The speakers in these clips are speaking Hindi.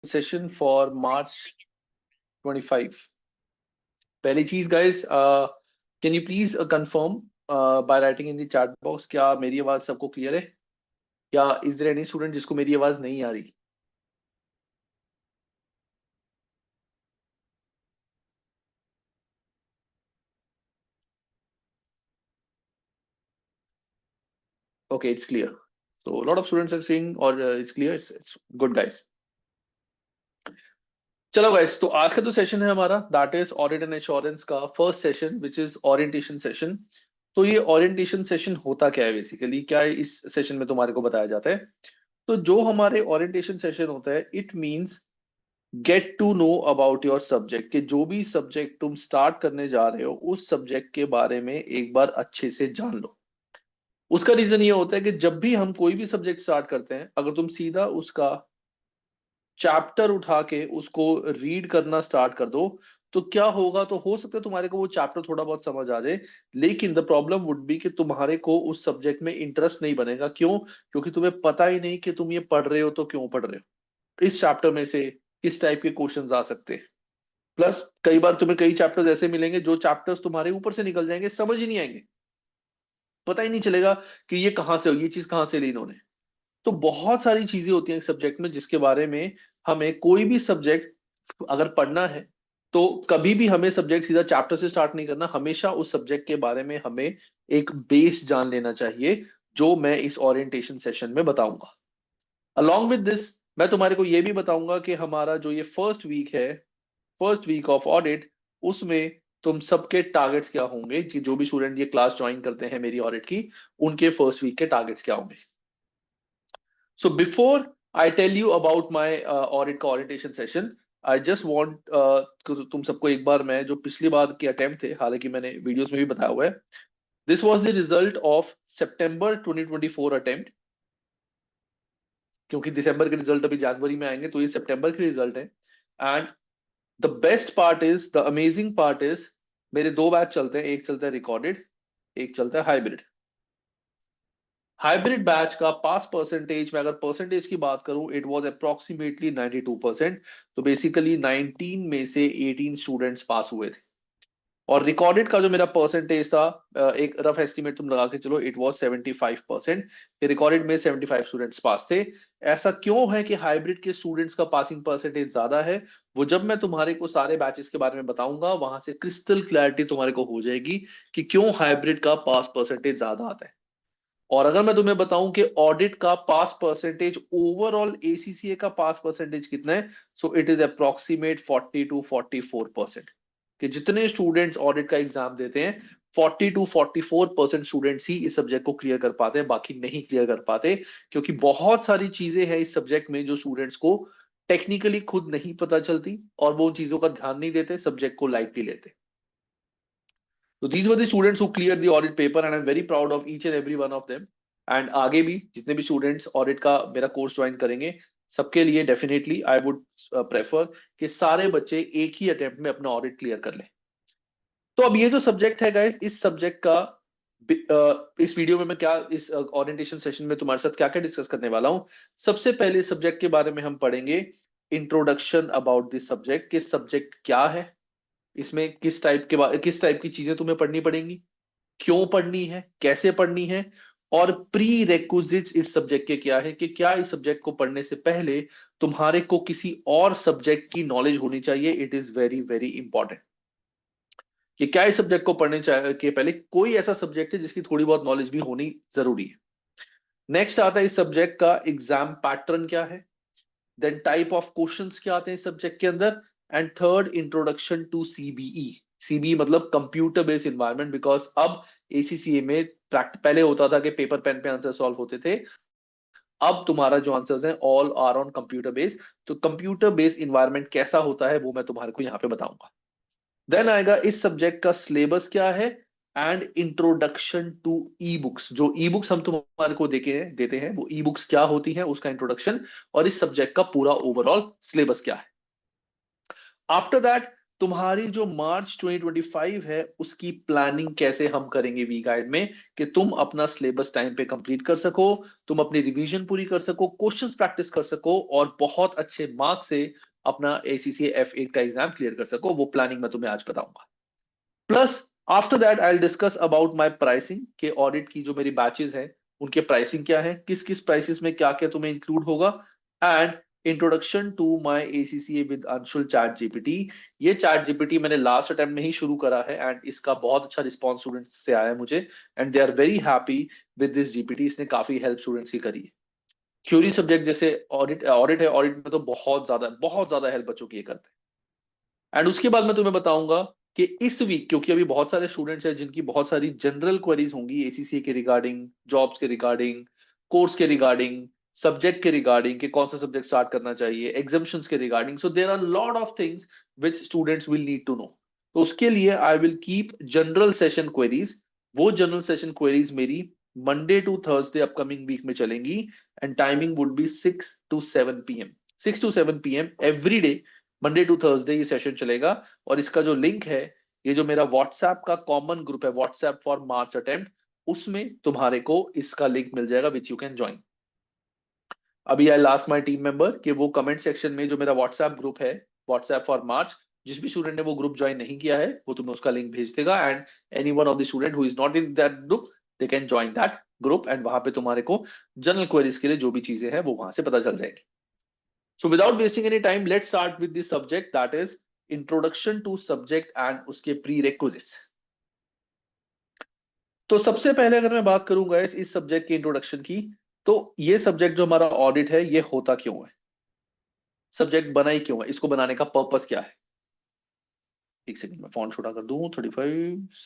session for March 25. पहली चीज guys, can you please confirm by writing in the chat box क्या मेरी आवाज सबको क्लियर है या is there any student जिसको मेरी आवाज नहीं आ रही? Okay, it's clear. So a lot of students are saying or it's clear. It's good guys. चलो गाइस, तो आज का जो सेशन है हमारा that is audit and assurance का first session which is orientation session. तो ये ओरिएंटेशन सेशन होता क्या है बेसिकली, क्या है इस सेशन में तुम्हारे को बताया जाता है। तो जो हमारे ओरिएंटेशन सेशन होता है it means get to know about your subject, कि जो भी सब्जेक्ट तुम स्टार्ट करने जा रहे हो उस सब्जेक्ट के बारे में एक बार अच्छे से जान लो। उसका रीजन ये होता है कि जब भी हम कोई भी सब्जेक्ट स्टार्ट करते हैं, अगर तुम सीधा उसका चैप्टर उठा के उसको रीड करना स्टार्ट कर दो तो क्या होगा, तो हो सकता है तुम्हारे को वो चैप्टर थोड़ा बहुत समझ आ जाए, लेकिन द प्रॉब्लम वुड बी कि तुम्हारे को उस सब्जेक्ट में इंटरेस्ट नहीं बनेगा। क्यों? क्योंकि तुम्हें पता ही नहीं कि तुम ये पढ़ रहे हो तो क्यों पढ़ रहे हो, इस चैप्टर में से किस टाइप के क्वेश्चंस आ सकते हैं। प्लस कई बार तुम्हें कई चैप्टर्स ऐसे मिलेंगे जो चैप्टर्स तुम्हारे ऊपर से निकल जाएंगे, समझ ही नहीं आएंगे, पता ही नहीं चलेगा कि ये कहाँ से, ये चीज कहाँ से ली इन्होंने। तो बहुत सारी चीजें होती हैं सब्जेक्ट में जिसके बारे में हमें कोई भी सब्जेक्ट अगर पढ़ना है तो कभी भी हमें सब्जेक्ट सीधा चैप्टर से स्टार्ट नहीं करना, हमेशा उस सब्जेक्ट के बारे में हमें एक बेस जान लेना चाहिए, जो मैं इस ओरिएंटेशन सेशन में बताऊंगा। अलॉन्ग विद दिस मैं तुम्हारे को यह भी बताऊंगा कि हमारा जो ये फर्स्ट वीक है, फर्स्ट वीक ऑफ ऑडिट, उसमें तुम सबके टारगेट्स क्या होंगे, जो भी स्टूडेंट ये क्लास ज्वाइन करते हैं मेरी ऑडिट की, उनके फर्स्ट वीक के टारगेट्स क्या होंगे। So before I tell you about my audit का orientation session, I just want तुम सबको एक बार मैं जो पिछली बार के अटेम्प्ट थे, हालांकि मैंने वीडियोस में भी बताया हुआ है, this was the result of September 2024 attempt. क्योंकि दिसंबर के रिजल्ट अभी जनवरी में आएंगे तो ये सितंबर के रिजल्ट है। And the best part is, the amazing part is, मेरे दो बैच चलते हैं, एक चलता है रिकॉर्डेड, एक चलता है हाइब्रिड। हाइब्रिड बैच का पास परसेंटेज में अगर परसेंटेज की बात करूं, इट वाज अप्रोक्सीमेटली 92%। तो बेसिकली 19 में से 18 स्टूडेंट्स पास हुए थे। और रिकॉर्डेड का जो मेरा परसेंटेज था, एक रफ एस्टिमेट तुम लगा के चलो, इट वाज 75%। रिकॉर्डेड में 75 स्टूडेंट्स पास थे। ऐसा क्यों है कि हाइब्रिड के स्टूडेंट्स का पासिंग परसेंटेज ज्यादा है, वो जब मैं तुम्हारे को सारे बैचेस के बारे में बताऊंगा वहां से क्रिस्टल क्लैरिटी तुम्हारे को हो जाएगी कि क्यों हाइब्रिड का पास परसेंटेज ज्यादा आता है। और अगर मैं तुम्हें बताऊं कि ऑडिट का पास परसेंटेज, ओवरऑल एसीसीए का पास परसेंटेज कितना है, so it is approximate 40 to 44%। कि जितने स्टूडेंट्स ऑडिट का एग्जाम देते हैं 40 to 44% स्टूडेंट्स ही इस सब्जेक्ट को क्लियर कर पाते हैं, बाकी नहीं क्लियर कर पाते। क्योंकि बहुत सारी चीजें हैं इस सब्जेक्ट में जो स्टूडेंट्स को टेक्निकली खुद नहीं पता चलती और वो उन चीजों का ध्यान नहीं देते, सब्जेक्ट को लाइटली लेते। So these were the students who cleared the audit paper and I'm very proud of each and every one of them. And आगे भी जितने भी स्टूडेंट्स ऑडिट का मेरा कोर्स ज्वाइन करेंगे, सबके लिए डेफिनेटली आई वुड प्रेफर कि सारे बच्चे एक ही अटेम्प्ट में अपना ऑडिट क्लियर कर लें। तो अब ये जो सब्जेक्ट है गाइस, इस सब्जेक्ट का इस वीडियो में मैं क्या, इस ओरिएंटेशन सेशन में तुम्हारे साथ क्या क्या डिस्कस करने वाला हूं। सबसे पहले सब्जेक्ट के बारे में हम पढ़ेंगे इंट्रोडक्शन अबाउट दिस सब्जेक्ट, कि सब्जेक्ट क्या है, इसमें किस टाइप की चीजें तुम्हें पढ़नी पड़ेंगी, क्यों पढ़नी है, कैसे पढ़नी है, और प्री रेक्विजिट्स इस सब्जेक्ट के क्या है, कि क्या इस सब्जेक्ट को पढ़ने से पहले तुम्हारे को किसी और सब्जेक्ट की नॉलेज होनी चाहिए। It is very very important कि क्या इस सब्जेक्ट को पढ़ने के पहले कोई ऐसा सब्जेक्ट है जिसकी थोड़ी बहुत नॉलेज भी होनी जरूरी है। नेक्स्ट आता है इस सब्जेक्ट का एग्जाम पैटर्न क्या है, देन टाइप ऑफ क्वेश्चंस क्या आते हैं इस सब्जेक्ट के अंदर, and third introduction to CBE. CBE मतलब कंप्यूटर बेस्ड इन्वायरमेंट, बिकॉज अब एसीसीए में पहले होता था कि पेपर पेन पे आंसर सॉल्व होते थे, अब तुम्हारा जो आंसर्स हैं all are on computer based. तो कंप्यूटर बेस्ड इन्वायरमेंट कैसा होता है वो मैं तुम्हारे को यहाँ पे बताऊंगा। देन आएगा इस सब्जेक्ट का सिलेबस क्या है and introduction to e books. जो ई बुक्स हम तुम्हारे को देते हैं वो ई बुक्स क्या होती हैं, उसका इंट्रोडक्शन, और इस सब्जेक्ट का पूरा ओवरऑल सिलेबस क्या है। आफ्टर दैट तुम्हारी जो मार्च 2025 है उसकी प्लानिंग कैसे हम करेंगे वी गाइड में, कि तुम अपना सिलेबस टाइम पे कंप्लीट कर सको, तुम अपनी रिवीजन पूरी कर सको, क्वेश्चंस प्रैक्टिस कर सको और बहुत अच्छे मार्क से अपना ACCA F8 का एग्जाम क्लियर कर सको। वो प्लानिंग मैं तुम्हें आज बताऊंगा। Plus after that I will discuss about my pricing, के ऑडिट की जो मेरी बैचेस हैं उनके प्राइसिंग क्या है, किस किस प्राइसेस में क्या क्या तुम्हें इंक्लूड होगा, and introduction to my ACCA with Anshul chat GPT. ये चैट जीपीटी मैंने लास्ट अटेम्प्ट में ही शुरू करा है एंड इसका बहुत अच्छा रिस्पॉन्स स्टूडेंट्स से आया है मुझे, and they are very happy with this GPT. इसने काफी हेल्प स्टूडेंट्स की करी है। थ्योरी सब्जेक्ट जैसे ऑडिट ऑडिट है, ऑडिट में तो बहुत ज्यादा हेल्प बच्चों की ये करते हैं। एंड उसके बाद मैं तुम्हें बताऊंगा कि इस वीक, क्योंकि अभी बहुत सारे स्टूडेंट्स हैं जिनकी बहुत सारी जनरल क्वेरीज होंगी ACCA के रिगार्डिंग, जॉब्स के रिगार्डिंग, कोर्स के रिगार्डिंग, सब्जेक्ट के रिगार्डिंग कि कौन सा सब्जेक्ट स्टार्ट करना चाहिए, एग्जाम्शंस के regarding. So there are lot of things which students will need to know. तो उसके लिए I will keep general session queries. वो जनरल सेशन क्वेरीज मेरी Monday to Thursday upcoming week में चलेंगी and timing would be 6 to 7 PM, 6 to 7 PM every day, Monday to Thursday ये सेशन चलेगा। और इसका जो लिंक है, ये जो मेरा व्हाट्सएप का कॉमन ग्रुप है, व्हाट्सएप फॉर मार्च अटेम्प्ट, उसमें तुम्हारे को इसका लिंक मिल जाएगा विच यू कैन ज्वाइन। अभी आई लास्ट माय टीम मेंबर कि वो कमेंट सेक्शन में जो मेरा व्हाट्सएप ग्रुप है, व्हाट्सएप फॉर मार्च, जिस भी स्टूडेंट ने वो ग्रुप ज्वाइन नहीं किया है वो तुम्हें उसका लिंक भेज देगा, and any one of the student who is not in that group, they can join that group, and वहां पे तुम्हारे को जनरल क्वेरीज के लिए जो भी चीजें हैं वो वहां से पता चल जाएगी। So without wasting any time, let's start with the subject, that is introduction to subject and उसके prerequisites। तो सबसे पहले अगर मैं बात करूंगा इस सब्जेक्ट की इंट्रोडक्शन की, तो ये सब्जेक्ट जो हमारा ऑडिट है ये होता क्यों है, सब्जेक्ट बना ही क्यों है, इसको बनाने का पर्पस क्या है। एक सेकंड में फॉन्ट छोटा कर दूं, 35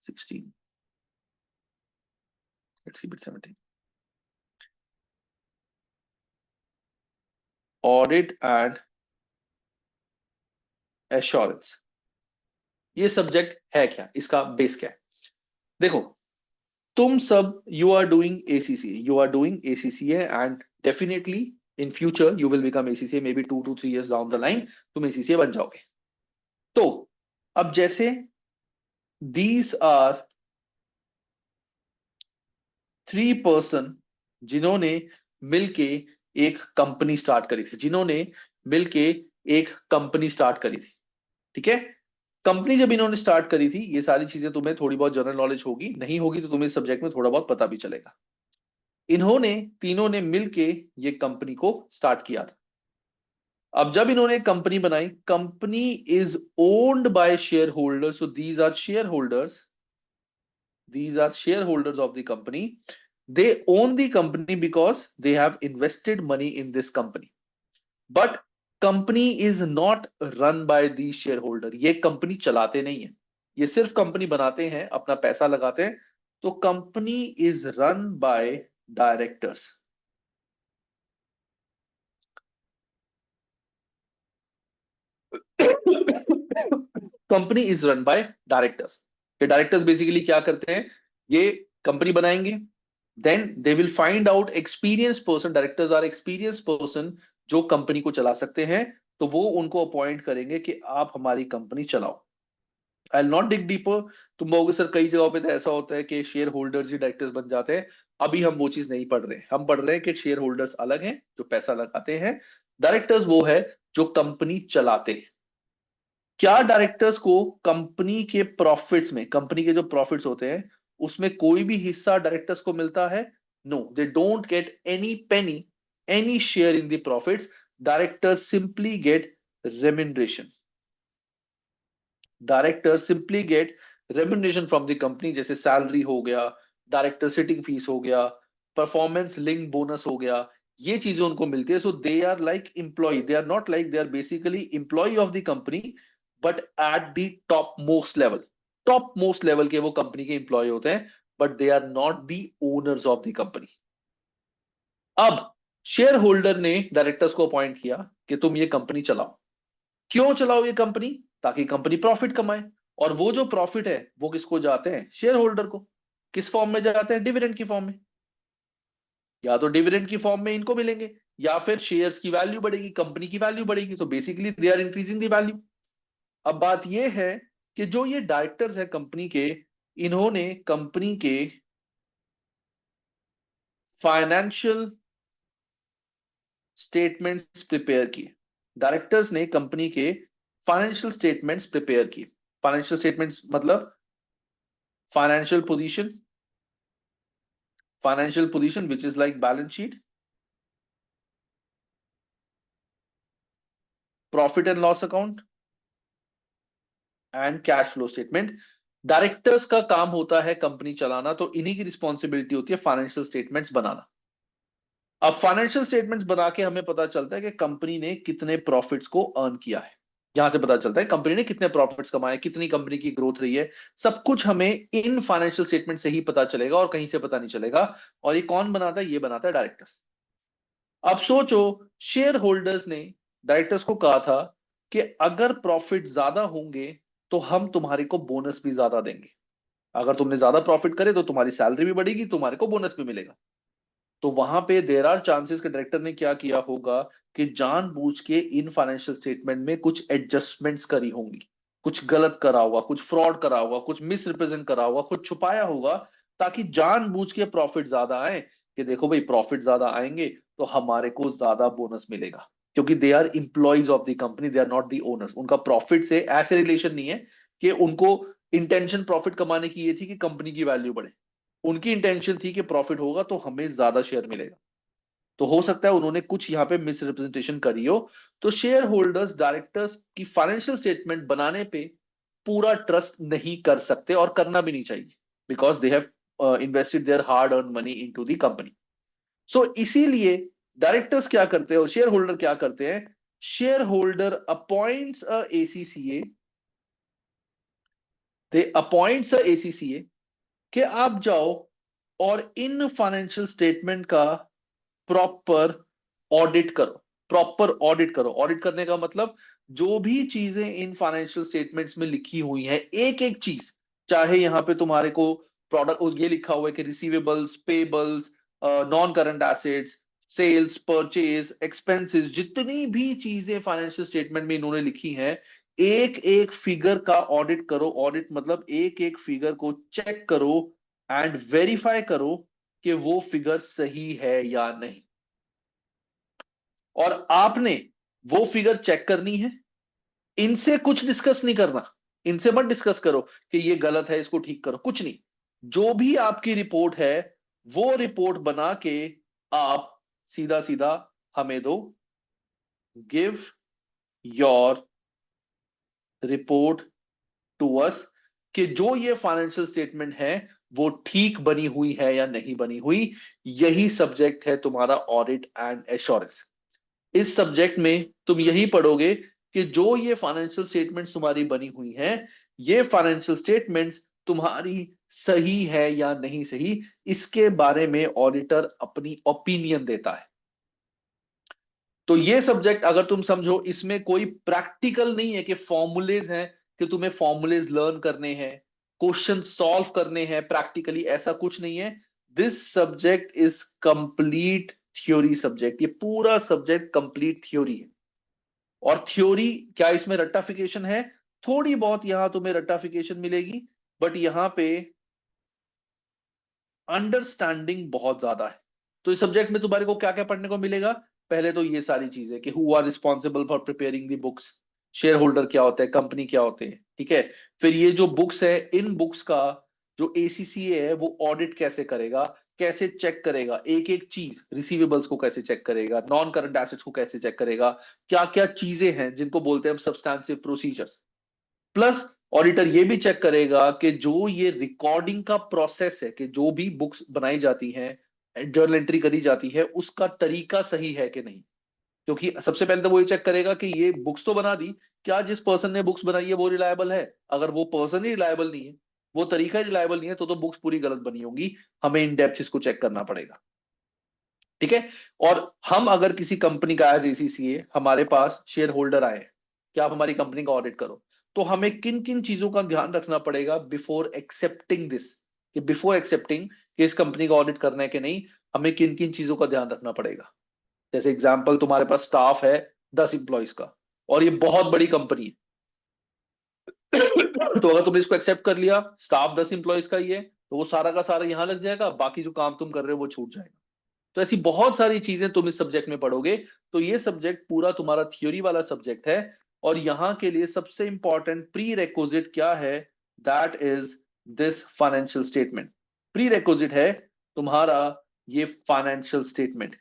16 let's keep it 17। Audit and assurance, ये सब्जेक्ट है क्या, इसका बेस क्या है। देखो, तुम सब you are doing ACCA, you are doing ACCA and definitely in future you will become ACCA, maybe 2 to 3 years down the line तुम ACCA बन जाओगे। तो अब जैसे दीज आर 3 पर्सन जिन्होंने मिलके एक कंपनी स्टार्ट करी थी, जिन्होंने मिलके एक कंपनी स्टार्ट करी थी, ठीक है। कंपनी जब इन्होंने स्टार्ट करी थी, ये सारी चीजें तुम्हें थोड़ी बहुत जनरल नॉलेज होगी, नहीं होगी तो तुम्हें इस सब्जेक्ट में थोड़ा बहुत पता भी चलेगा। इन्होंने तीनों ने मिलके ये कंपनी को स्टार्ट किया था। अब जब इन्होंने कंपनी बनाई, company is owned by shareholders, so these are shareholders, these are shareholders of the company, they own the company because they have invested money in this company, but company is not run by the shareholder। ये कंपनी चलाते नहीं है, ये सिर्फ कंपनी बनाते हैं, अपना पैसा लगाते हैं। तो company is run by directors. Company is run by directors. ये डायरेक्टर्स बेसिकली क्या करते हैं, ये कंपनी बनाएंगे, then they will find out experience person, directors are experience person जो कंपनी को चला सकते हैं, तो वो उनको अपॉइंट करेंगे कि आप हमारी कंपनी चलाओ। आई विल नॉट डिग डीपर। तुम लोगों सर कई जगहों पे तो ऐसा होता है कि शेयर होल्डर्स ही डायरेक्टर्स बन जाते हैं। अभी हम वो चीज नहीं पढ़ रहे हैं, हम पढ़ रहे हैं कि शेयर होल्डर्स अलग हैं जो पैसा लगाते हैं, डायरेक्टर्स वो है जो कंपनी चलाते हैं। क्या डायरेक्टर्स को कंपनी के प्रॉफिट्स में, कंपनी के जो प्रॉफिट्स होते हैं उसमें कोई भी हिस्सा डायरेक्टर्स को मिलता है? No, they don't get any penny, any share in the profits. Directors simply get remuneration, director simply get remuneration from the company, जैसे सैलरी हो गया, डायरेक्टर सिटिंग फीस हो गया, परफॉर्मेंस लिंक बोनस हो गया, ये चीजें उनको मिलती है। So they are like employ, they are not like, they are basically employ of the company, but at the top most level, top most level के वो कंपनी के एम्प्लॉय होते हैं, but they are not the owners of the company. अब शेयर होल्डर ने डायरेक्टर्स को अपॉइंट किया कि तुम ये कंपनी चलाओ। क्यों चलाओ ये कंपनी? ताकि कंपनी प्रॉफिट कमाए, और वो जो प्रॉफिट है वो किसको जाते हैं? शेयर होल्डर को। किस फॉर्म में जाते हैं? डिविडेंड की फॉर्म में। या तो डिविडेंड की फॉर्म में इनको मिलेंगे, या फिर शेयर्स की वैल्यू बढ़ेगी, कंपनी की वैल्यू बढ़ेगी, तो basically they are increasing the value. अब बात ये है कि जो ये डायरेक्टर्स है कंपनी के, इन्होंने कंपनी के फाइनेंशियल स्टेटमेंट्स प्रिपेयर किए। डायरेक्टर्स ने कंपनी के फाइनेंशियल स्टेटमेंट्स प्रिपेयर किए। फाइनेंशियल स्टेटमेंट्स मतलब financial position, financial position which is like balance sheet, profit and loss account and cash flow statement. Directors का काम होता है कंपनी चलाना, तो इन्हीं की रिस्पॉन्सिबिलिटी होती है फाइनेंशियल स्टेटमेंट्स बनाना। अब फाइनेंशियल स्टेटमेंट्स बना के हमें पता चलता है कि कंपनी ने कितने प्रॉफिट्स को अर्न किया है। यहां से पता चलता है कंपनी ने कितने प्रॉफिट्स कमाए, कितनी कंपनी की ग्रोथ रही है। सब कुछ हमें इन फाइनेंशियल स्टेटमेंट से ही पता चलेगा और कहीं से पता नहीं चलेगा। और ये कौन बनाता है? ये बनाता है डायरेक्टर्स। अब सोचो, शेयर होल्डर्स ने डायरेक्टर्स को कहा था कि अगर प्रॉफिट ज्यादा होंगे तो हम तुम्हारे को बोनस भी ज्यादा देंगे। अगर तुमने ज्यादा प्रॉफिट करे तो तुम्हारी सैलरी भी बढ़ेगी, तुम्हारे को बोनस भी मिलेगा। तो वहां पे देयर आर चांसेस के डायरेक्टर ने क्या किया होगा कि जानबूझ के इन फाइनेंशियल स्टेटमेंट में कुछ एडजस्टमेंट्स करी होंगी, कुछ गलत करा होगा, कुछ फ्रॉड करा होगा, कुछ मिस रिप्रेजेंट करा होगा, कुछ छुपाया होगा, ताकि जानबूझ के प्रॉफिट ज्यादा आए। कि देखो भाई, प्रॉफिट ज्यादा आएंगे तो हमारे को ज्यादा बोनस मिलेगा, क्योंकि they are employees of the company, they are not the owners. उनका प्रॉफिट से ऐसे रिलेशन नहीं है कि उनको इंटेंशन प्रॉफिट कमाने की ये थी कि कंपनी की वैल्यू बढ़े। उनकी इंटेंशन थी कि प्रॉफिट होगा तो हमें ज्यादा शेयर मिलेगा। तो हो सकता है उन्होंने कुछ यहां पे मिस रिप्रेजेंटेशन करी हो। तो शेयर होल्डर्स डायरेक्टर्स की फाइनेंशियल स्टेटमेंट बनाने पे पूरा ट्रस्ट नहीं कर सकते और करना भी नहीं चाहिए, because they have invested their hard earn money into the company. So इसीलिए डायरेक्टर्स क्या करते हैं और शेयर होल्डर क्या करते हैं? शेयर होल्डर अपॉइंट्स अ एसीसीए, दे अपॉइंट्स अ एसीसीए कि आप जाओ और इन फाइनेंशियल स्टेटमेंट का प्रॉपर ऑडिट करो। प्रॉपर ऑडिट करो। ऑडिट करने का मतलब जो भी चीजें इन फाइनेंशियल स्टेटमेंट्स में लिखी हुई है, एक एक चीज, चाहे यहां पे तुम्हारे को प्रोडक्ट ये लिखा हुआ है कि receivables, payables, non current assets, sales, purchase, expenses, जितनी भी चीजें फाइनेंशियल स्टेटमेंट में इन्होंने लिखी हैं, एक एक फिगर का ऑडिट करो। ऑडिट मतलब एक एक फिगर को चेक करो एंड वेरीफाई करो कि वो फिगर सही है या नहीं। और आपने वो फिगर चेक करनी है, इनसे कुछ डिस्कस नहीं करना। इनसे मत डिस्कस करो कि ये गलत है, इसको ठीक करो, कुछ नहीं। जो भी आपकी रिपोर्ट है, वो रिपोर्ट बना के आप सीधा सीधा हमें दो। Give your report to us कि जो ये फाइनेंशियल स्टेटमेंट है वो ठीक बनी हुई है या नहीं बनी हुई। यही सब्जेक्ट है तुम्हारा ऑडिट एंड एश्योरेंस। इस सब्जेक्ट में तुम यही पढ़ोगे कि जो ये फाइनेंशियल स्टेटमेंट्स तुम्हारी बनी हुई हैं, ये फाइनेंशियल स्टेटमेंट्स तुम्हारी सही है या नहीं सही, इसके बारे में ऑडिटर अपनी ओपिनियन देता है। तो ये सब्जेक्ट अगर तुम समझो, इसमें कोई प्रैक्टिकल नहीं है कि फॉर्मूलेज हैं, कि तुम्हें फॉर्मूलेज लर्न करने हैं, क्वेश्चन सॉल्व करने हैं प्रैक्टिकली, ऐसा कुछ नहीं है। This subject is complete theory subject. ये पूरा सब्जेक्ट कंप्लीट थ्योरी है। और थ्योरी क्या इसमें रट्टाफिकेशन है? थोड़ी बहुत यहां तुम्हें रट्टाफिकेशन मिलेगी, बट यहां पे अंडरस्टैंडिंग बहुत ज्यादा है। तो इस सब्जेक्ट में तुम्हारे को क्या क्या पढ़ने को मिलेगा? पहले तो ये सारी चीजें कि who are responsible for preparing the books, shareholder क्या होते हैं, कंपनी क्या होते हैं, ठीक है। फिर ये जो बुक्स है, इन बुक्स का जो एसीसीए है वो ऑडिट कैसे करेगा, कैसे चेक करेगा एक एक चीज, रिसीवेबल्स को कैसे चेक करेगा, नॉन करंट एसेट्स को कैसे चेक करेगा, क्या क्या चीजें हैं जिनको बोलते हैं हम सब्सटैंसिव प्रोसीजर्स। प्लस ऑडिटर ये भी चेक करेगा कि जो ये रिकॉर्डिंग का प्रोसेस है, कि जो भी बुक्स बनाई जाती हैं, जर्नल एंट्री करी जाती है, उसका तरीका सही है कि नहीं। क्योंकि सबसे पहले तो वो ये चेक करेगा कि ये बुक्स तो बना दी, क्या जिस पर्सन ने बुक्स बनाई है वो रिलायबल है। अगर वो पर्सन ही रिलायबल नहीं है, वो तरीका ही रिलायबल नहीं है, तो बुक्स पूरी गलत बनी होंगी। हमें इन डेप्थ इसको चेक करना पड़ेगा, ठीक है। और हम अगर किसी कंपनी का एज एसीसीए हमारे पास शेयर होल्डर आए कि आप हमारी कंपनी का ऑडिट करो, तो हमें किन किन चीजों का ध्यान रखना पड़ेगा बिफोर एक्सेप्टिंग दिस, कि बिफोर एक्सेप्टिंग कि इस कंपनी का ऑडिट करना है कि नहीं, हमें किन किन चीजों का ध्यान रखना पड़ेगा। जैसे एग्जाम्पल, तुम्हारे पास स्टाफ है 10 इंप्लॉइज का, और ये बहुत बड़ी कंपनी है, तो अगर तुमने इसको एक्सेप्ट कर लिया, स्टाफ 10 एम्प्लॉयज का ही है, तो वो सारा का सारा यहां लग जाएगा, बाकी जो काम तुम कर रहे हो वो छूट जाएगा। तो ऐसी बहुत सारी चीजें तुम इस सब्जेक्ट में पढ़ोगे। तो ये सब्जेक्ट पूरा तुम्हारा थ्योरी वाला सब्जेक्ट है। और यहां के लिए सबसे इंपॉर्टेंट प्री रेक्विजिट क्या है, that is this financial statement. Pre requisite है तुम्हारा ये फाइनेंशियल स्टेटमेंट।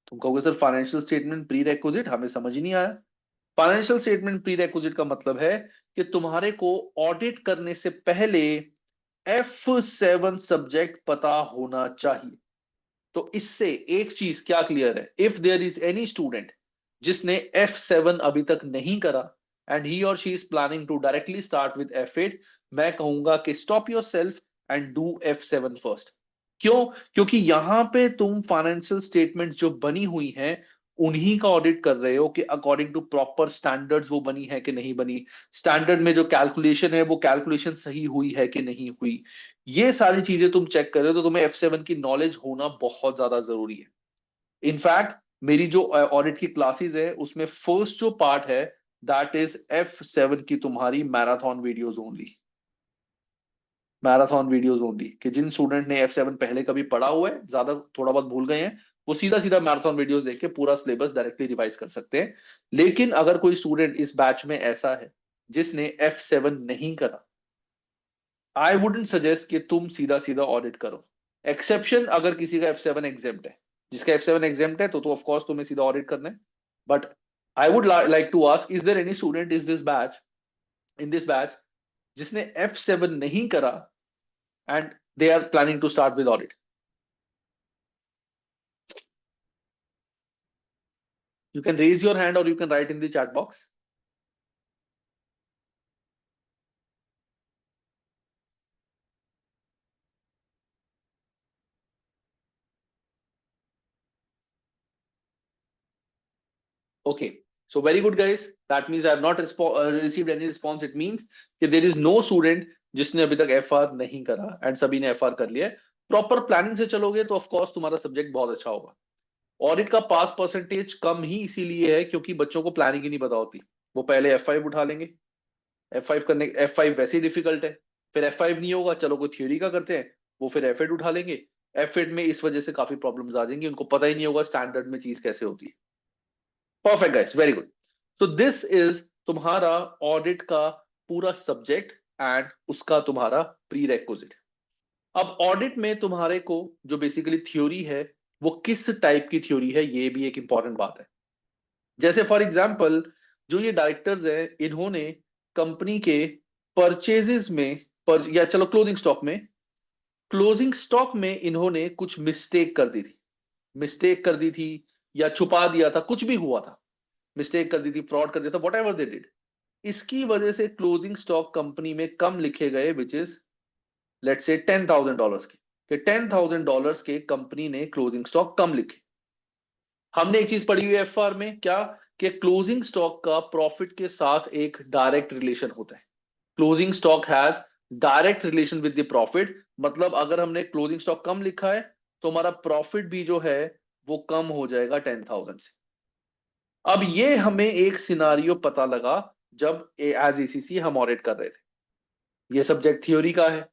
तुम कहोगे sir financial statement pre requisite, हमें समझ ही नहीं आया। फाइनेंशियल स्टेटमेंट प्री रेक्विजिट का मतलब है कि तुम्हारे को ऑडिट करने से पहले F7 सब्जेक्ट पता होना चाहिए। तो इससे एक चीज क्या क्लियर है, if there is any student जिसने F7 अभी तक नहीं करा एंड ही और she is planning to directly start with F8, मैं कहूंगा कि stop yourself and do F7 first. क्यों? क्योंकि यहां पे तुम फाइनेंशियल स्टेटमेंट जो बनी हुई है उन्हीं का ऑडिट कर रहे हो कि अकॉर्डिंग टू प्रॉपर स्टैंडर्ड्स वो बनी है कि नहीं बनी, स्टैंडर्ड में जो कैलकुलेशन है वो कैलकुलेशन सही हुई है कि नहीं हुई। ये सारी चीजें तुम चेक कर रहे हो, तो तुम्हें F7 की नॉलेज होना बहुत ज्यादा जरूरी है। इनफैक्ट मेरी जो ऑडिट की क्लासेस है उसमें फर्स्ट जो पार्ट है दैट इज F7 की तुम्हारी marathon videos only. Marathon videos only, कि जिन स्टूडेंट ने F7 पहले कभी पढ़ा हुआ है, ज्यादा थोड़ा बहुत भूल गए हैं, वो सीधा सीधा मैराथन वीडियोस देख के पूरा सिलेबस डायरेक्टली रिवाइज कर सकते हैं। लेकिन अगर कोई स्टूडेंट इस बैच में ऐसा है जिसने F7 नहीं करा, आई वुडेंट सजेस्ट कि तुम सीधा सीधा ऑडिट करो। एक्सेप्शन अगर किसी का F7 एग्जेम्प्ट है, जिसका F7 एग्जेम्प्ट है तो ऑफ कोर्स तुम्हें सीधा ऑडिट करना है। But I would like to ask, is there any student is this batch in this batch जिसने F7 नहीं करा and they are planning to start with audit? You can raise your hand or you can write in the chat box. Okay. So very good, guys. That means I have not received any response. It means कि there is no student जिसने अभी तक FR नहीं करा एंड सभी ने FR कर लिया है। प्रॉपर प्लानिंग से चलोगे तो ऑफ कोर्स तुम्हारा सब्जेक्ट बहुत अच्छा होगा। ऑडिट का पास परसेंटेज कम ही इसीलिए है क्योंकि बच्चों को प्लानिंग ही नहीं पता होती। वो पहले F5 उठा लेंगे, F5 करने F5 वैसे ही डिफिकल्ट है, फिर F5 नहीं होगा, चलो कोई थ्योरी का करते हैं, वो फिर F8 उठा लेंगे। F8 में इस वजह से काफी प्रॉब्लम्स आ जाएंगी, उनको पता ही नहीं होगा स्टैंडर्ड में चीज कैसे होती है। Perfect guys, very good. So this is तुम्हारा ऑडिट का पूरा सब्जेक्ट एंड उसका तुम्हारा प्री रेक्विजिट। अब ऑडिट में तुम्हारे को जो बेसिकली थ्योरी है वो किस टाइप की थ्योरी है, ये भी एक इंपॉर्टेंट बात है। जैसे फॉर एग्जांपल जो ये डायरेक्टर्स हैं इन्होंने कंपनी के परचेजेस में या चलो क्लोजिंग स्टॉक में इन्होंने कुछ मिस्टेक कर दी थी, मिस्टेक कर दी थी या छुपा दिया था, कुछ भी हुआ था, मिस्टेक कर दी थी, फ्रॉड कर दिया था, वट एवर दे डिड, इसकी वजह से क्लोजिंग स्टॉक कंपनी में कम लिखे गए, विच इज लेट्स से $10,000 के, $10,000 के कंपनी ने क्लोजिंग स्टॉक कम लिखे। हमने एक चीज पढ़ी हुई है FR में क्या, कि क्लोजिंग स्टॉक का प्रॉफिट के साथ एक डायरेक्ट रिलेशन होता है। Closing stock has direct relation with the profit, मतलब अगर हमने क्लोजिंग स्टॉक कम लिखा है तो हमारा प्रॉफिट भी जो है वो कम हो जाएगा 10,000 से। अब ये हमें एक सिनारियो पता लगा जब एज ACC हम ऑडिट कर रहे थे, ये सब्जेक्ट थ्योरी का है,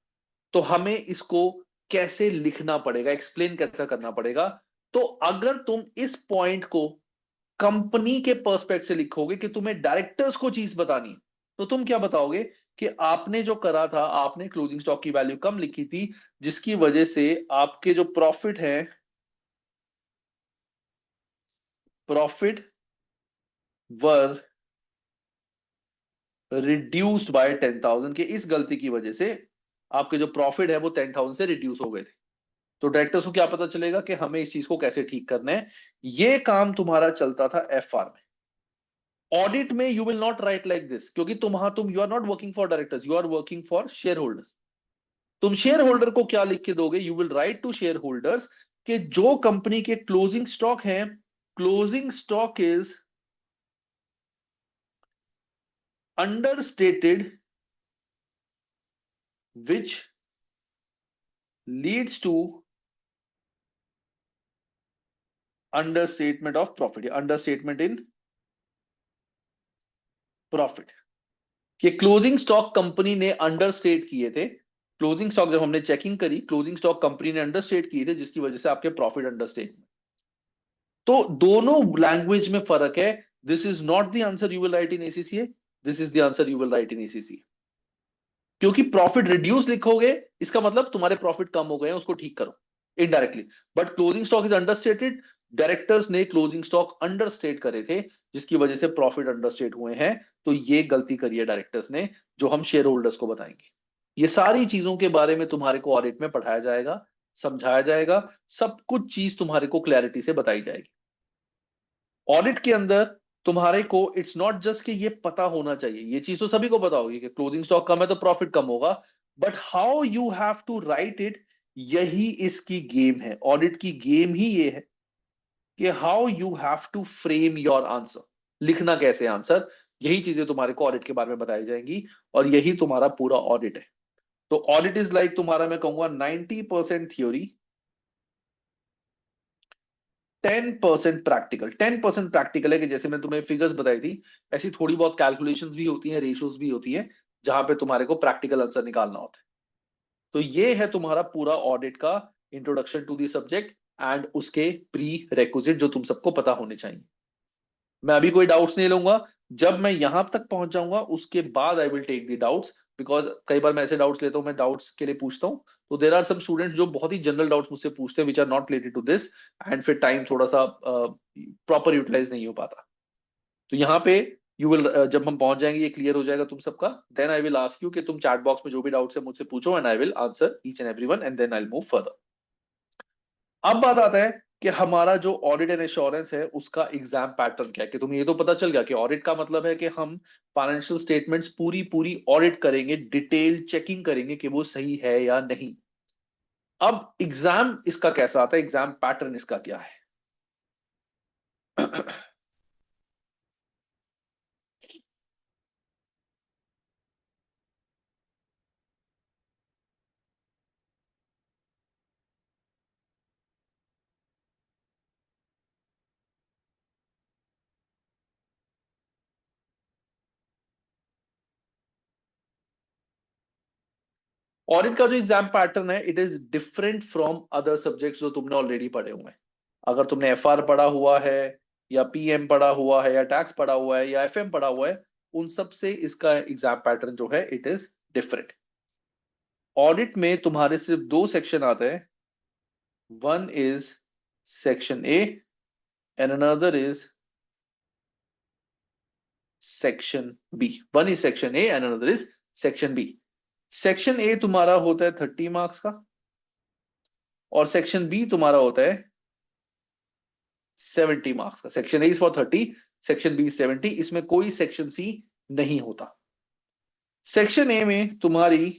तो हमें इसको कैसे लिखना पड़ेगा, एक्सप्लेन कैसा करना पड़ेगा। तो अगर तुम इस पॉइंट को कंपनी के पर्सपेक्ट से लिखोगे कि तुम्हें डायरेक्टर्स को चीज बतानी है, तो तुम क्या बताओगे कि आपने जो करा था, आपने क्लोजिंग स्टॉक की वैल्यू कम लिखी थी जिसकी वजह से आपके जो प्रॉफिट वर रिड्यूस्ड बाय 10,000, के इस गलती की वजह से आपके जो प्रॉफिट है वो 10,000 से रिड्यूस हो गए थे। तो डायरेक्टर्स को क्या पता चलेगा कि हमें इस चीज को कैसे ठीक करना है। ये काम तुम्हारा चलता था FR में। ऑडिट में you will not write like this, क्योंकि तुम you are not working for directors, you are working for shareholders. तुम शेयर होल्डर को क्या लिख के दोगे, you will write to shareholders कि जो कंपनी के क्लोजिंग स्टॉक है, closing stock is understated which leads to understatement of profit, understatement in profit. कि क्लोजिंग स्टॉक कंपनी ने अंडरस्टेट किए थे। क्लोजिंग स्टॉक जब हमने चेकिंग करी, क्लोजिंग स्टॉक कंपनी ने अंडरस्टेट किए थे, जिसकी वजह से आपके प्रॉफिट अंडरस्टेट। तो दोनों लैंग्वेज में फर्क है। This is not the answer you will right in ACCA, this is the answer you will right in ACCA. क्योंकि प्रॉफिट रिड्यूस लिखोगे, इसका मतलब तुम्हारे प्रॉफिट कम हो गए हैं, उसको ठीक करो indirectly. But closing stock is understated, directors ने क्लोजिंग स्टॉक अंडरस्टेट करे थे, जिसकी वजह से प्रॉफिट अंडरस्टेट हुए हैं। तो ये गलती करी है डायरेक्टर्स ने, जो हम शेयर होल्डर्स को बताएंगे। ये सारी चीजों के बारे में तुम्हारे को ऑडिट में पढ़ाया जाएगा, समझाया जाएगा, सब कुछ चीज तुम्हारे को क्लैरिटी से बताई जाएगी। ऑडिट के अंदर तुम्हारे को इट्स नॉट जस्ट कि ये पता होना चाहिए, ये चीज तो सभी को पता होगी कि क्लोजिंग स्टॉक कम है तो प्रॉफिट कम होगा, but how you have to write it, यही इसकी गेम है। ऑडिट की गेम ही ये है कि how you have to frame your answer, लिखना कैसे आंसर, यही चीजें तुम्हारे को ऑडिट के बारे में बताई जाएंगी, और यही तुम्हारा पूरा ऑडिट है। तो ऑडिट इज लाइक तुम्हारा, मैं कहूंगा 90% थ्योरी, 10% प्रैक्टिकल। 10% प्रैक्टिकल है कि जैसे मैं तुम्हें फिगर्स बताई थी, ऐसी थोड़ी बहुत कैलकुलेशंस भी होती हैं, रेशियोज भी होती हैं, जहां पे तुम्हारे को प्रैक्टिकल आंसर निकालना होता है। तो ये है तुम्हारा पूरा ऑडिट का introduction to the subject and उसके प्री रेक्विजिट जो तुम सबको पता होने चाहिए। मैं अभी कोई डाउट्स नहीं लूंगा, जब मैं यहां तक पहुंच जाऊंगा उसके बाद I will take the doubts, because कई बार मैं ऐसे डाउट्स लेता हूं, मैं डाउट्स के लिए पूछता हूं, तो देर आर सम स्टूडेंट्स जो बहुत ही जनरल डाउट्स मुझसे पूछते हैं which are not related to this, and फिर टाइम थोड़ा सा प्रॉपर यूटिलाइज नहीं हो पाता। तो यहाँ पे यू विल, जब हम पहुंच जाएंगे, ये क्लियर हो जाएगा तुम सबका, then I will ask you कि तुम चैट बॉक्स में जो भी डाउट्स है मुझसे पूछो, and I will answer each and everyone, and then I will move further. अब बात आता है कि हमारा जो ऑडिट एंड एश्योरेंस है उसका एग्जाम पैटर्न क्या है। कि तुम्हें ये तो पता चल गया कि ऑडिट का मतलब है कि हम फाइनेंशियल स्टेटमेंट्स पूरी पूरी ऑडिट करेंगे, डिटेल चेकिंग करेंगे कि वो सही है या नहीं। अब एग्जाम इसका कैसा आता है, एग्जाम पैटर्न इसका क्या है? ऑडिट का जो एग्जाम पैटर्न है, it is different from other subjects जो तुमने ऑलरेडी पढ़े हुए हैं। अगर तुमने एफआर पढ़ा हुआ है, या पीएम पढ़ा हुआ है, या टैक्स पढ़ा हुआ है, या एफएम पढ़ा हुआ है, उन सब से इसका एग्जाम पैटर्न जो है इट इज डिफरेंट। ऑडिट में तुम्हारे सिर्फ दो सेक्शन आते हैं, one is section A and another is section B. One is section A and another is section B. Section A तुम्हारा होता है 30 मार्क्स का, और सेक्शन बी तुम्हारा होता है 70 मार्क्स का। Section A is for 30, section B 70, इसमें कोई सेक्शन सी नहीं होता। सेक्शन ए में तुम्हारी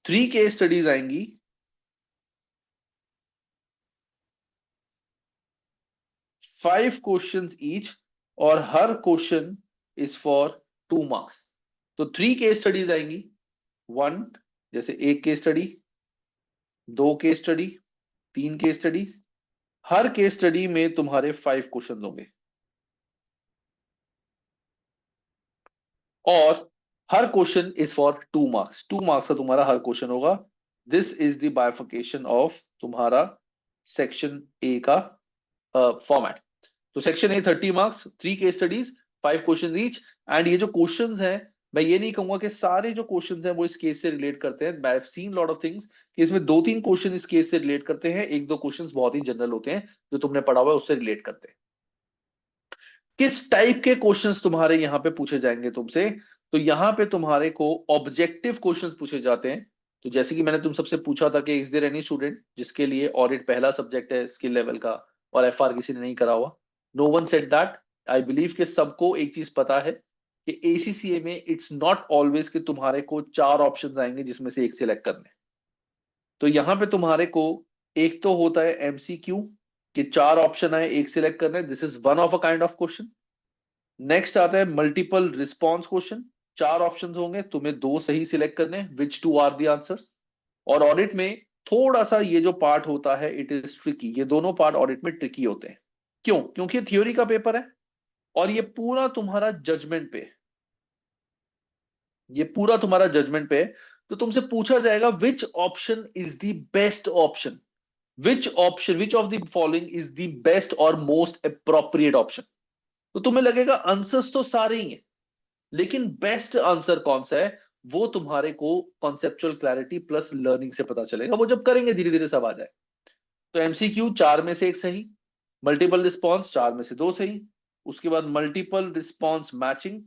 3 केस स्टडीज आएंगी, 5 क्वेश्चंस ईच, और हर क्वेश्चन इज फॉर 2 मार्क्स। तो 3 केस स्टडीज आएंगी, वन, जैसे एक case study, 2 case study, 3 case studies, हर केस स्टडी में तुम्हारे 5 क्वेश्चन होंगे, और हर question is for 2 marks. 2 marks का तुम्हारा हर क्वेश्चन होगा। This is the bifurcation of तुम्हारा सेक्शन ए का फॉर्मेट। तो section A 30 marks, 3 case studies, 5 question each. And ये जो क्वेश्चंस हैं, मैं ये नहीं कहूंगा कि सारे जो क्वेश्चंस हैं वो इस केस से रिलेट करते हैं। आई have seen lot of things कि इसमें 2-3 क्वेश्चन इस केस से रिलेट करते हैं, 1-2 क्वेश्चंस बहुत ही जनरल होते हैं जो तुमने पढ़ा हुआ है उससे रिलेट करते हैं। किस टाइप के क्वेश्चंस तुम्हारे यहाँ पे पूछे जाएंगे तुमसे? तो यहाँ पे तुम्हारे को ऑब्जेक्टिव क्वेश्चंस पूछे जाते हैं। तो जैसे कि मैंने तुम सबसे पूछा था कि इज देयर एनी स्टूडेंट जिसके लिए ऑडिट पहला सब्जेक्ट है स्किल लेवल का, और एफआर किसी ने नहीं करा हुआ? No one said that. I believe कि सबको एक चीज पता है कि एसीसीए में इट्स नॉट ऑलवेज कि तुम्हारे को 4 ऑप्शंस आएंगे जिसमें से एक सिलेक्ट करने। तो यहाँ पे तुम्हारे को एक तो होता है एमसीक्यू, कि 4 ऑप्शन आए, एक सिलेक्ट करना है, this is one of a kind of question. Next आता है मल्टीपल रिस्पॉन्स क्वेश्चन, 4 ऑप्शंस होंगे, तुम्हें 2 सही सिलेक्ट करने, विच टू आर द आंसर्स। और ऑडिट में थोड़ा सा ये जो पार्ट होता है इट इज ट्रिकी, ये दोनों पार्ट ऑडिट में ट्रिकी होते हैं। क्यों? क्योंकि थ्योरी का पेपर है, और ये पूरा तुम्हारा जजमेंट पे, ये पूरा तुम्हारा जजमेंट पे है। तो तुमसे पूछा जाएगा which option is the best option, which of the following is the best और मोस्ट अप्रोप्रिएट ऑप्शन। तो तुम्हें लगेगा आंसर्स तो सारे ही हैं, लेकिन बेस्ट आंसर कौन सा है वो तुम्हारे को कॉन्सेप्चुअल क्लैरिटी प्लस लर्निंग से पता चलेगा, वो जब करेंगे धीरे धीरे सब आ जाए। तो एमसीक्यू 4 में से एक सही, मल्टीपल रिस्पॉन्स 4 में से 2 सही, उसके बाद मल्टीपल रिस्पॉन्स मैचिंग,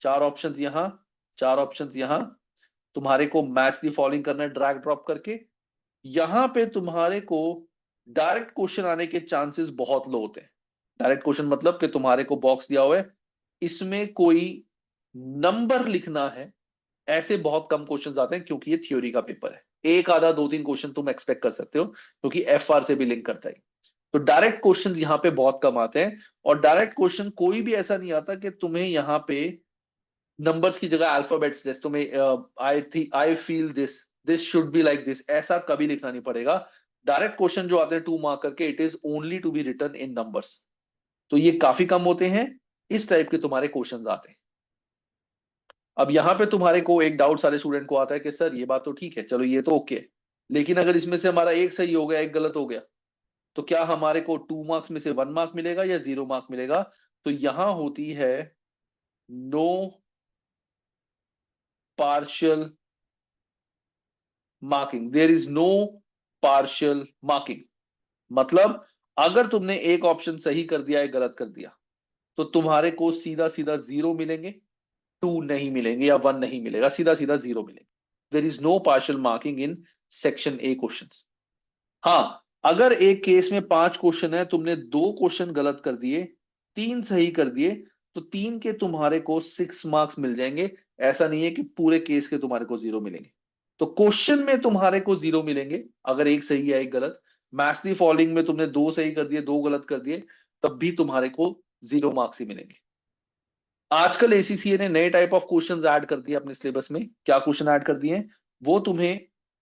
4 ऑप्शंस यहां, 4 ऑप्शंस यहां, तुम्हारे को मैच दी फॉलोइंग करना है ड्रैग ड्रॉप करके। यहां पे तुम्हारे को डायरेक्ट क्वेश्चन आने के चांसेस बहुत लो होते हैं। डायरेक्ट क्वेश्चन मतलब कि तुम्हारे को बॉक्स दिया हुआ है, इसमें कोई नंबर लिखना है, ऐसे बहुत कम क्वेश्चंस आते हैं क्योंकि ये थ्योरी का पेपर है। एक आधा 2-3 क्वेश्चन तुम एक्सपेक्ट कर सकते हो क्योंकि एफआर से भी लिंक करता है। तो डायरेक्ट क्वेश्चंस यहाँ पे बहुत कम आते हैं, और डायरेक्ट क्वेश्चन कोई भी ऐसा नहीं आता कि तुम्हें यहाँ पे नंबर्स की जगह अल्फाबेट्स, जैसे तुम्हें I feel this should be like this, ऐसा कभी लिखना नहीं पड़ेगा। डायरेक्ट क्वेश्चन जो आते हैं 2 मार्क करके, it is only to be written in numbers. तो ये काफी कम होते हैं, इस टाइप के तुम्हारे क्वेश्चन आते हैं। अब यहाँ पे तुम्हारे को एक डाउट सारे स्टूडेंट को आता है कि सर ये बात तो ठीक है, चलो ये तो ओके है, लेकिन अगर इसमें से हमारा एक सही हो गया एक गलत हो गया, तो क्या हमारे को 2 मार्क्स में से 1 मार्क मिलेगा या 0 मार्क मिलेगा? तो यहां होती है no partial marking, there is no partial marking. मतलब अगर तुमने एक ऑप्शन सही कर दिया है गलत कर दिया, तो तुम्हारे को सीधा सीधा 0 मिलेंगे, 2 नहीं मिलेंगे या 1 नहीं मिलेगा, सीधा सीधा 0 मिलेंगे। There is no partial marking in section A questions. हाँ, अगर एक केस में 5 क्वेश्चन है, तुमने 2 क्वेश्चन गलत कर दिए, 3 सही कर दिए, तो 3 के तुम्हारे को 6 मार्क्स मिल जाएंगे। ऐसा नहीं है कि पूरे केस के तुम्हारे को 0 मिलेंगे। तो क्वेश्चन में तुम्हारे को 0 मिलेंगे अगर एक सही है एक गलत। मैच दी फॉलोइंग में तुमने 2 सही कर दिए 2 गलत कर दिए, तब भी तुम्हारे को 0 मार्क्स ही मिलेंगे। आजकल एसीसीए ने नए टाइप ऑफ क्वेश्चंस ऐड कर दिए अपने सिलेबस में। क्या क्वेश्चन ऐड कर दिए हैं? वो तुम्हें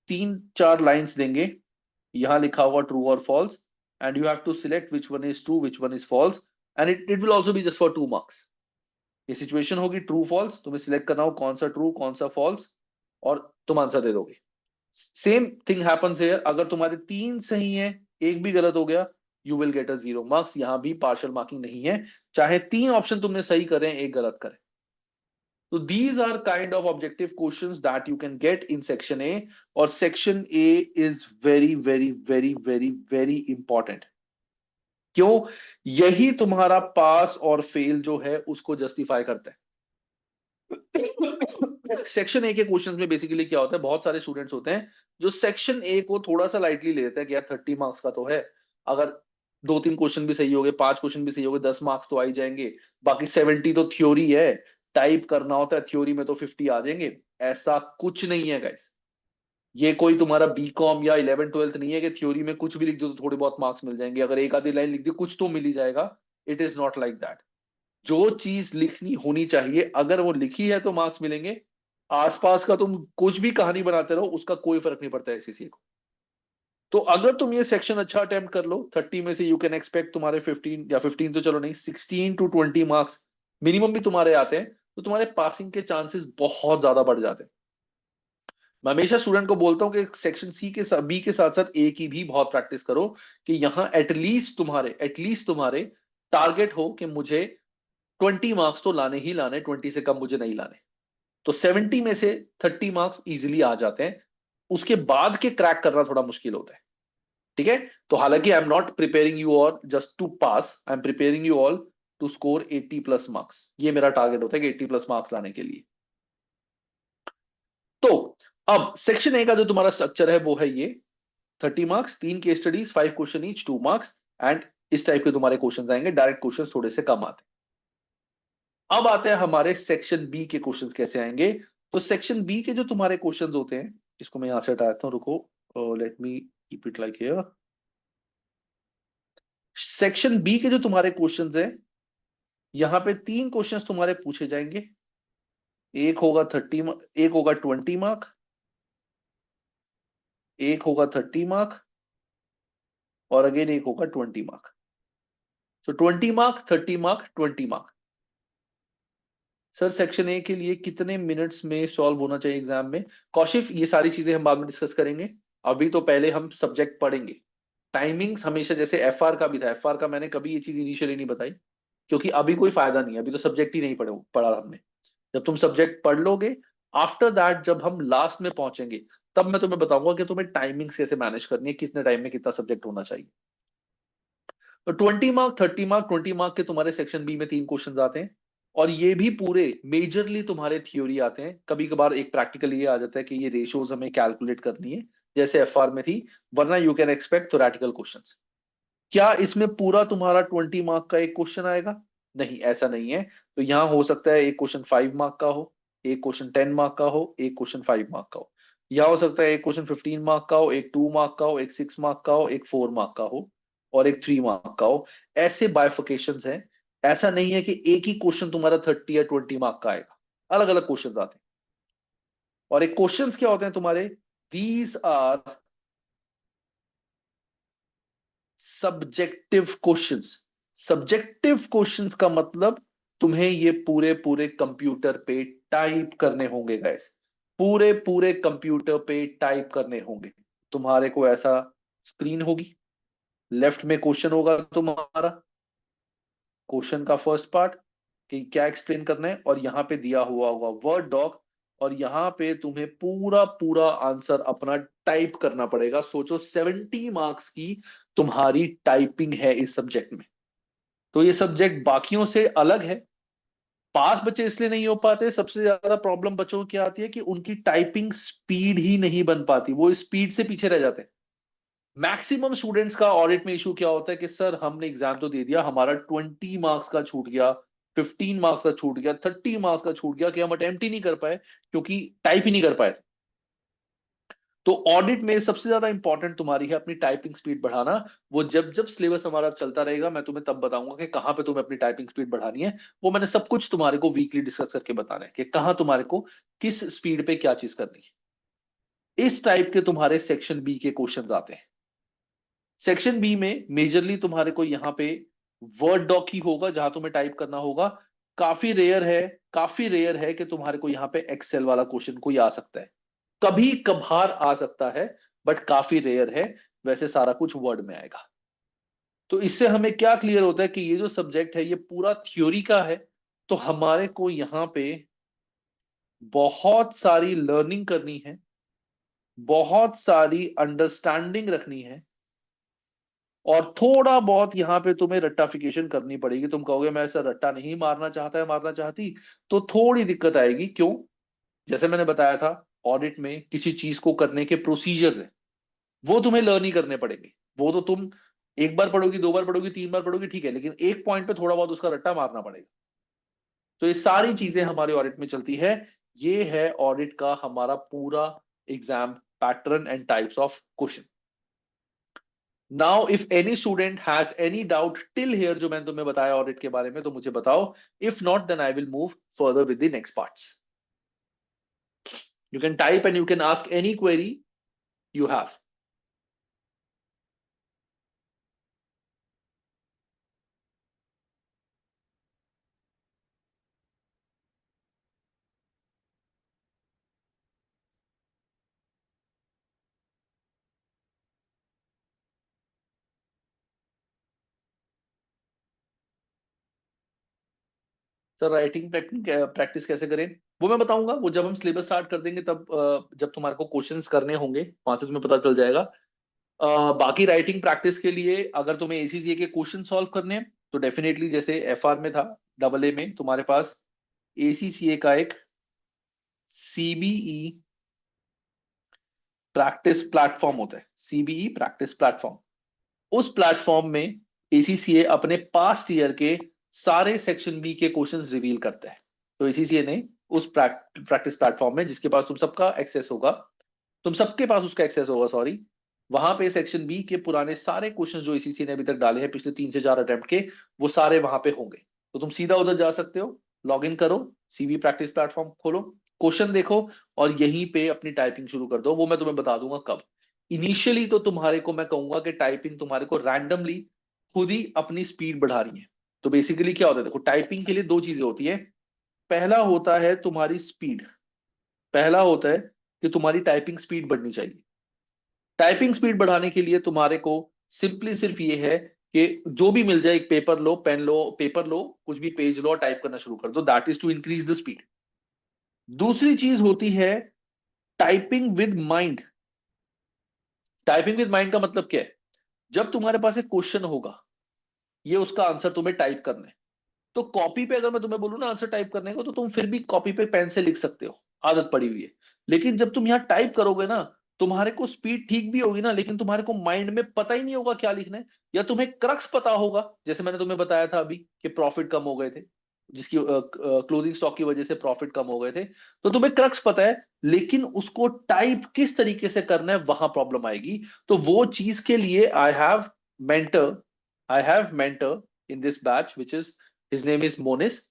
3-4 लाइंस देंगे, यहां लिखा हुआ ट्रू और false, and you have to select which one is true which one is false, and it will also be just for 2 marks. ये सिचुएशन होगी ट्रू फॉल्स, तुम्हें सिलेक्ट करना हो कौन सा ट्रू कौन सा फॉल्स, और तुम आंसर दे दोगे। सेम थिंग हैपेंस हियर, अगर तुम्हारे 3 सही है एक भी गलत हो गया, you will get a 0 marks. यहां भी पार्शियल मार्किंग नहीं है, चाहे 3 ऑप्शन तुमने सही करें एक गलत करें। So these are kind of objective questions that you can get in section A, और section A is very very very very very important। क्यों? यही तुम्हारा पास और फेल जो है उसको जस्टिफाई करता है। सेक्शन ए के क्वेश्चंस में बेसिकली क्या होता है, बहुत सारे स्टूडेंट्स होते हैं जो सेक्शन ए को थोड़ा सा लाइटली ले लेते हैं कि यार 30 मार्क्स का तो है, अगर 2-3 क्वेश्चन भी सही हो गए 5 क्वेश्चन भी सही हो गए 10 मार्क्स तो आ ही जाएंगे, बाकी 70 तो थ्योरी है, टाइप करना होता है थ्योरी में तो 50 आ जाएंगे। ऐसा कुछ नहीं है गाइस। ये कोई तुम्हारा बीकॉम या 11th-12th नहीं है कि थ्योरी में कुछ भी लिख दो तो थोड़े बहुत मार्क्स मिल जाएंगे, अगर एक आधी लाइन लिख दी कुछ तो मिल ही जाएगा। It is not like that. जो चीज लिखनी होनी चाहिए अगर वो लिखी है तो मार्क्स मिलेंगे। आसपास का तुम कुछ भी कहानी बनाते रहो उसका कोई फर्क नहीं पड़ता एससीसी को। तो अगर तुम ये सेक्शन अच्छा अटेम्प्ट कर लो 30 में से यू कैन एक्सपेक्ट तुम्हारे 15 या 15 तो चलो नहीं 16 to 20 मार्क्स मिनिमम भी तुम्हारे आते हैं, तो तुम्हारे पासिंग के चांसेस बहुत ज्यादा बढ़ जाते हैं। मैं हमेशा स्टूडेंट को बोलता हूँ कि सेक्शन सी के साथ बी के साथ साथ ए की भी बहुत प्रैक्टिस करो, कि यहां एटलीस्ट तुम्हारे टारगेट हो कि मुझे 20 मार्क्स तो लाने ही लाने, 20 से कम मुझे नहीं लाने। तो 70 में से 30 मार्क्स इजीली आ जाते हैं, उसके बाद के क्रैक करना थोड़ा मुश्किल होता है। ठीक है? तो हालांकि I am not preparing you all just to pass, I am preparing you all to score 80 plus marks. ये मेरा टारगेट होता है कि 80 प्लस मार्क्स लाने के लिए। तो अब सेक्शन ए का जो तुम्हारा स्ट्रक्चर है वो है ये 30 marks, 3 case studies, 5 question each, 2 marks, and इस टाइप के तुम्हारे क्वेश्चन आएंगे। डायरेक्ट क्वेश्चन थोड़े से कम आते हैं। अब आते हैं हमारे सेक्शन बी के क्वेश्चन कैसे आएंगे। तो सेक्शन बी के जो तुम्हारे क्वेश्चन होते हैं, इसको मैं यहां से हटा देता हूं, रुको, let me keep it like here. Section B के जो तुम्हारे क्वेश्चंस हैं, यहां पे 3 क्वेश्चंस तुम्हारे पूछे जाएंगे। एक होगा 30, एक होगा 20 मार्क, एक होगा 30 मार्क, और अगेन एक होगा 20 mark. So 20 mark, 30 mark, 20 mark, sir section A के लिए कितने मिनट्स में सॉल्व होना चाहिए एग्जाम में? कौशिक, ये सारी चीजें हम बाद में डिस्कस करेंगे, अभी तो पहले हम सब्जेक्ट पढ़ेंगे। टाइमिंग्स हमेशा, जैसे एफआर का भी था, एफआर का मैंने कभी ये चीज इनिशियली नहीं बताई, क्योंकि अभी कोई फायदा नहीं है, अभी तो सब्जेक्ट ही नहीं पढ़ा हमने। जब तुम सब्जेक्ट पढ़ लोगे, आफ्टर दैट जब हम लास्ट में पहुंचेंगे, तब मैं तुम्हें बताऊंगा कि तुम्हें टाइमिंग्स कैसे मैनेज करनी है, कितने टाइम में कितना सब्जेक्ट होना चाहिए। तो 20 मार्क, 30 मार्क, 20 मार्क के तुम्हारे सेक्शन बी में 3 क्वेश्चन आते हैं, और ये भी पूरे मेजरली तुम्हारे थ्योरी आते हैं। कभी कभार एक प्रैक्टिकल ये आ जाता है कि ये रेशियोज हमें कैलकुलेट करनी है, जैसे एफआर में थी, वरना you can expect theoretical questions. क्या इसमें पूरा तुम्हारा 20 मार्क का एक क्वेश्चन आएगा? नहीं, ऐसा नहीं है। तो यहां हो सकता है एक क्वेश्चन 5 मार्क का हो, एक क्वेश्चन 10 मार्क का हो, एक क्वेश्चन 5 मार्क का हो। या हो सकता है एक क्वेश्चन 15 मार्क का हो, एक 2 मार्क का हो, एक 6 मार्क का हो, एक 4 मार्क का हो, और एक 3 मार्क का हो। ऐसे बाइफिकेशन हैं। ऐसा नहीं है कि एक ही क्वेश्चन तुम्हारा 30 या 20 मार्क का आएगा, अलग अलग क्वेश्चन आते हैं। और एक क्वेश्चंस क्या होते हैं तुम्हारे? These are subjective questions. Subjective questions का मतलब तुम्हें ये पूरे पूरे कंप्यूटर पे टाइप करने होंगे गाइस, पूरे पूरे कंप्यूटर पे टाइप करने होंगे। तुम्हारे को ऐसा स्क्रीन होगी, लेफ्ट में क्वेश्चन होगा तुम्हारा, क्वेश्चन का फर्स्ट पार्ट कि क्या एक्सप्लेन करना है, और यहाँ पे दिया हुआ होगा वर्ड डॉक, और यहाँ पे तुम्हें पूरा पूरा आंसर अपना टाइप करना पड़ेगा। सोचो 70 मार्क्स की तुम्हारी टाइपिंग है इस सब्जेक्ट में। तो ये सब्जेक्ट बाकियों से अलग है। पास बच्चे इसलिए नहीं हो पाते, सबसे ज्यादा प्रॉब्लम बच्चों को क्या आती है कि उनकी टाइपिंग स्पीड ही नहीं बन पाती, वो स्पीड से पीछे रह जाते हैं। मैक्सिमम स्टूडेंट्स का ऑडिट में इशू क्या होता है कि सर हमने एग्जाम तो दे दिया, हमारा 20 मार्क्स का छूट गया, 15 मार्क्स का छूट गया, 30 मार्क्स का छूट गया, कि हम अटेम्प्ट ही नहीं कर पाए क्योंकि टाइप ही नहीं कर पाए। तो ऑडिट में सबसे ज्यादा इंपॉर्टेंट तुम्हारी है अपनी टाइपिंग स्पीड बढ़ाना। वो जब जब सिलेबस हमारा चलता रहेगा, मैं तुम्हें तब बताऊंगा कि कहां पे तुम्हें अपनी टाइपिंग स्पीड बढ़ानी है। वो मैंने सब कुछ तुम्हारे को वीकली डिस्कस करके बताना है कि कहां तुम्हारे को किस स्पीड पे क्या चीज करनी है। इस टाइप के तुम्हारे सेक्शन बी के क्वेश्चंस आते हैं। सेक्शन बी में मेजरली तुम्हारे को यहाँ पे वर्ड डॉक ही होगा जहां तुम्हें टाइप करना होगा। काफी रेयर है, काफी रेयर है कि तुम्हारे को यहाँ पे एक्सेल वाला क्वेश्चन कोई आ सकता है, कभी कभार आ सकता है, बट काफी रेयर है। वैसे सारा कुछ वर्ड में आएगा। तो इससे हमें क्या क्लियर होता है कि ये जो सब्जेक्ट है ये पूरा थ्योरी का है। तो हमारे को यहाँ पे बहुत सारी लर्निंग करनी है, बहुत सारी अंडरस्टैंडिंग रखनी है, और थोड़ा बहुत यहाँ पे तुम्हें रट्टाफिकेशन करनी पड़ेगी। तुम कहोगे मैं ऐसा रट्टा नहीं मारना चाहता है, मारना चाहती, तो थोड़ी दिक्कत आएगी। क्यों? जैसे मैंने बताया था, ऑडिट में किसी चीज को करने के प्रोसीजर्स है, वो तुम्हें लर्न ही करने पड़ेंगे। वो तो तुम एक बार पढ़ोगी, 2 बार पढ़ोगी, 3 बार पढ़ोगी, ठीक है, लेकिन एक पॉइंट पे थोड़ा बहुत उसका रट्टा मारना पड़ेगा। तो ये सारी चीजें हमारे ऑडिट में चलती है। ये है ऑडिट का हमारा पूरा exam pattern and types of question. Now if any student has any doubt till here, जो मैंने तुम्हें बताया ऑडिट के बारे में, तो मुझे बताओ। If not, then I will move further with the next parts. You can type and you can ask any query you have. Sir writing practice कैसे करें, वो मैं बताऊंगा। वो जब हम सिलेबस स्टार्ट कर देंगे तब, जब तुम्हारे को क्वेश्चंस करने होंगे वहां से तुम्हें पता चल जाएगा। बाकी राइटिंग प्रैक्टिस के लिए अगर तुम्हें एसीसीए के क्वेश्चन सॉल्व करने हैं, तो डेफिनेटली जैसे एफआर में था, डबल ए में तुम्हारे पास एसीसीए का एक सीबीई प्रैक्टिस प्लेटफॉर्म होता है, सीबीई प्रैक्टिस प्लेटफॉर्म। उस प्लेटफॉर्म में एसीसीए अपने पास्ट ईयर के सारे सेक्शन बी के क्वेश्चंस रिवील करता है। तो एसीसीए ने उस प्रैक्टिस प्लेटफॉर्म में, जिसके पास तुम सबका एक्सेस होगा, तुम सबके पास उसका एक्सेस होगा, सॉरी, वहां पे सेक्शन बी के पुराने सारे क्वेश्चंस जो एसीसीए ने अभी तक डाले हैं पिछले 3 से 4 अटेम्प्ट के, वो सारे वहां पे होंगे। तो तुम सीधा उधर जा सकते हो, लॉग इन करो, सीबी प्रैक्टिस प्लेटफॉर्म खोलो, क्वेश्चन देखो, और यहीं पे अपनी टाइपिंग शुरू कर दो। वो मैं तुम्हें बता दूंगा कब। इनिशियली तो तुम्हारे को मैं कहूंगा कि टाइपिंग तुम्हारे को रैंडमली खुद ही अपनी स्पीड बढ़ा रही है। तो बेसिकली क्या होता है, देखो, टाइपिंग के लिए 2 चीजें होती है। पहला होता है तुम्हारी स्पीड, पहला होता है कि तुम्हारी टाइपिंग स्पीड बढ़नी चाहिए। टाइपिंग स्पीड बढ़ाने के लिए तुम्हारे को सिंपली सिर्फ ये है कि जो भी मिल जाए, एक पेपर लो, पेन लो, पेपर लो, कुछ भी पेज लो और टाइप करना शुरू कर दो, that is to increase the speed. दूसरी चीज होती है typing with mind. Typing with mind का मतलब क्या है? जब तुम्हारे पास एक क्वेश्चन होगा, ये उसका आंसर तुम्हें टाइप करना है, तो कॉपी पे अगर मैं तुम्हें बोलूं ना आंसर टाइप करने को, तो तुम फिर भी कॉपी पे पेन से लिख सकते हो, आदत पड़ी हुई है। लेकिन जब तुम यहाँ टाइप करोगे ना, तुम्हारे को स्पीड ठीक भी होगी ना, लेकिन तुम्हारे को माइंड में पता ही नहीं होगा क्या लिखना है। या तुम्हें क्रक्स पता होगा, जैसे मैंने तुम्हें बताया था अभी कि प्रॉफिट कम हो गए थे, जिसकी क्लोजिंग स्टॉक की वजह से प्रॉफिट कम हो गए थे, तो तुम्हें क्रक्स पता है, लेकिन उसको टाइप किस तरीके से करना है वहां प्रॉब्लम आएगी। तो वो चीज के लिए mentor I have mentor in this batch which is his name is Monis.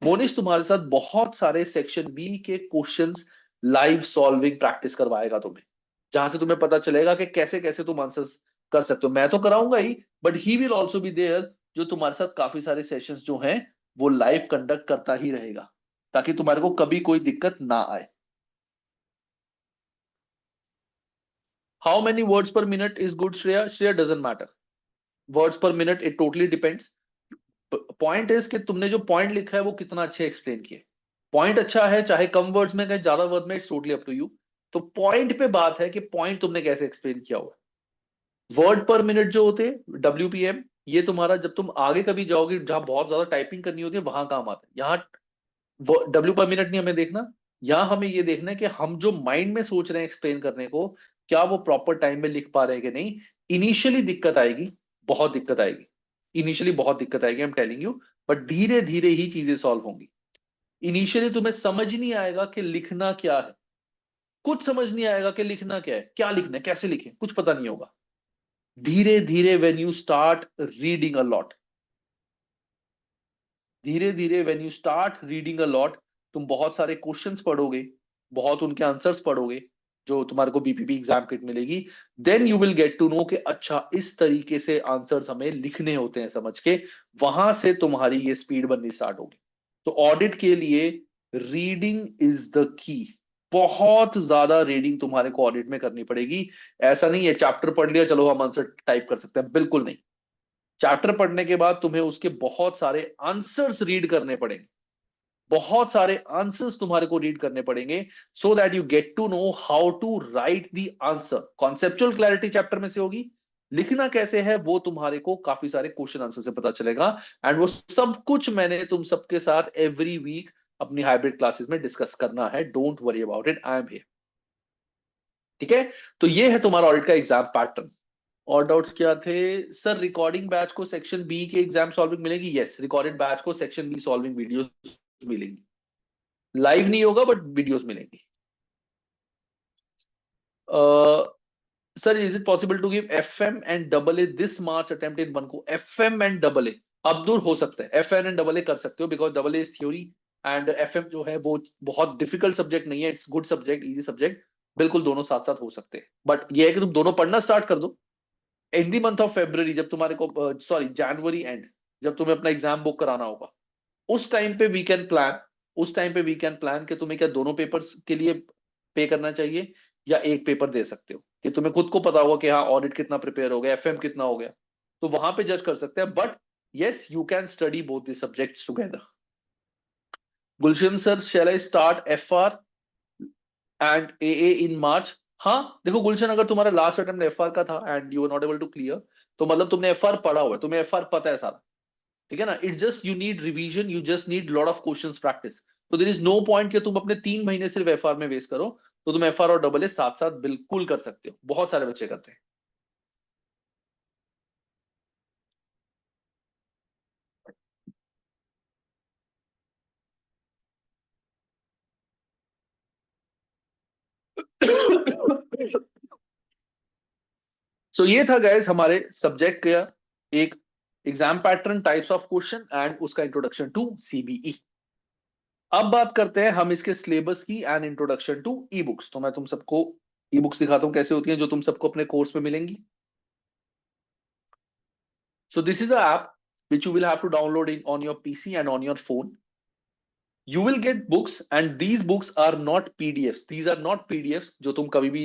Monish तुम्हारे साथ बहुत सारे सेक्शन बी के क्वेश्चंस लाइव सॉल्विंग प्रैक्टिस करवाएगा तुम्हें, जहां से तुम्हें पता चलेगा कि कैसे कैसे तुम आंसर्स कर सकते हो। मैं तो कराऊंगा ही, but he will also be there, जो तुम्हारे साथ काफी सारे सेशंस जो हैं वो लाइव कंडक्ट करता ही रहेगा, ताकि तुम्हारे को कभी कोई दिक्कत ना आए। हाउ मेनी वर्ड्स पर minute is good Shreya? Shreya doesn't matter, words पर minute it totally depends. Point is कि तुमने जो पॉइंट लिखा है वो कितना अच्छे एक्सप्लेन किया। पॉइंट अच्छा है, चाहे कम वर्ड्स में कहे ज्यादा वर्ड में, it's totally up to you. तो पॉइंट पे बात है कि पॉइंट तुमने कैसे एक्सप्लेन किया हुआ। वर्ड पर मिनट जो होते हैं WPM, ये तुम्हारा जब तुम आगे कभी जाओगे जहां बहुत ज्यादा टाइपिंग करनी होती है वहां काम आता है। यहाँ W पर मिनट नहीं हमें देखना, यहाँ हमें ये देखना है कि हम जो माइंड में सोच रहे हैं एक्सप्लेन करने को, क्या वो प्रॉपर टाइम में लिख पा रहे हैं कि नहीं। इनिशियली दिक्कत आएगी, बहुत दिक्कत आएगी, इनिशियली बहुत दिक्कत आएगी, I am telling you. But धीरे धीरे ही चीजें सॉल्व होंगी। इनिशियली तुम्हें समझ नहीं आएगा कि लिखना क्या है, कुछ समझ नहीं आएगा कि लिखना क्या है, क्या लिखना है, कैसे लिखें, कुछ पता नहीं होगा। धीरे धीरे when you start reading a lot, धीरे धीरे when you start reading a lot, तुम बहुत सारे क्वेश्चंस पढ़ोगे, बहुत उनके आंसर्स पढ़ोगे, जो तुम्हारे को BPP एग्जाम किट मिलेगी। Then you will get to know कि अच्छा इस तरीके से आंसर्स हमें लिखने होते हैं समझ के। वहां से तुम्हारी ये स्पीड बननी स्टार्ट होगी। तो ऑडिट के लिए रीडिंग इज द की। बहुत ज्यादा रीडिंग तुम्हारे को ऑडिट में करनी पड़ेगी। ऐसा नहीं है चैप्टर पढ़ लिया चलो हम आंसर टाइप कर सकते हैं, बिल्कुल नहीं। चैप्टर पढ़ने के बाद तुम्हें उसके बहुत सारे आंसर्स रीड करने पड़ेंगे, बहुत सारे आंसर्स तुम्हारे को रीड करने पड़ेंगे, so that you get to know how to write the answer. Conceptual clarity chapter में से होगी, लिखना कैसे है वो तुम्हारे को काफी सारे क्वेश्चन आंसर से पता चलेगा। एंड वो सब कुछ मैंने तुम सबके साथ एवरी वीक अपनी हाइब्रिड क्लासेस में डिस्कस करना है। Don't worry about it, I am here. ठीक है, तो ये है तुम्हारा ऑडिट का एग्जाम पैटर्न। और डाउट्स क्या थे? सर रिकॉर्डिंग बैच को सेक्शन बी के एग्जाम सॉल्विंग मिलेगी? यस, रिकॉर्डेड बैच को सेक्शन बी सॉल्विंग वीडियोस मिलेंगी। लाइव नहीं होगा बट वीडियोस मिलेंगी। Sir is it possible to give FM and AA this March attempt in one go? FM and AA अब दूर हो सकता है, FN एंड AA कर सकते हो, because AA is theory and FM जो है वो बहुत डिफिकल्ट सब्जेक्ट नहीं है, it's good subject, easy subject. बिल्कुल दोनों साथ साथ हो सकते हैं, बट ये है कि तुम दोनों पढ़ना स्टार्ट कर दो। इन दी मंथ ऑफ फेब्रवरी जब तुम्हारे को, सॉरी जनवरी एंड, जब तुम्हें अपना एग्जाम बुक कराना होगा, उस टाइम पे वी कैन प्लान, उस टाइम पे वी कैन प्लान कि तुम्हें क्या दोनों पेपर्स के लिए पे करना चाहिए या एक पेपर दे सकते हो, कि तुम्हें खुद को पता होगा कि हाँ ऑडिट कितना प्रिपेयर हो गया, FM कितना हो गया, तो वहां पे जज कर सकते हैं। But yes you can study both the subjects together. Gulshan sir shall I start FR and AA in March? हाँ देखो गुलशन, अगर तुम्हारा लास्ट अटेम्प्ट FR का था and you are not able to clear, तो मतलब तुमने FR पढ़ा हुआ है, तुम्हें FR पता है सारा। ठीक है ना, it's just you need revision, you just need lot of questions practice. तो देयर इज नो पॉइंट कि तुम अपने 3 महीने सिर्फ FR में वेस्ट करो। तो तुम FR और AA साथ साथ बिल्कुल कर सकते हो, बहुत सारे बच्चे करते हैं। सो ये था गाइस हमारे सब्जेक्ट का एक exam pattern, types of question and उसका इंट्रोडक्शन टू CBE। अब बात करते हैं हम इसके सिलेबस की and introduction to E books. तो मैं तुम सबको ई बुक्स दिखाता हूं कैसे होती हैं, जो तुम सबको अपने कोर्स में मिलेंगी। So this is the app which you will have to download in on your PC and on your phone. You will get books and these books are not PDFs. These are not PDFs जो तुम कभी भी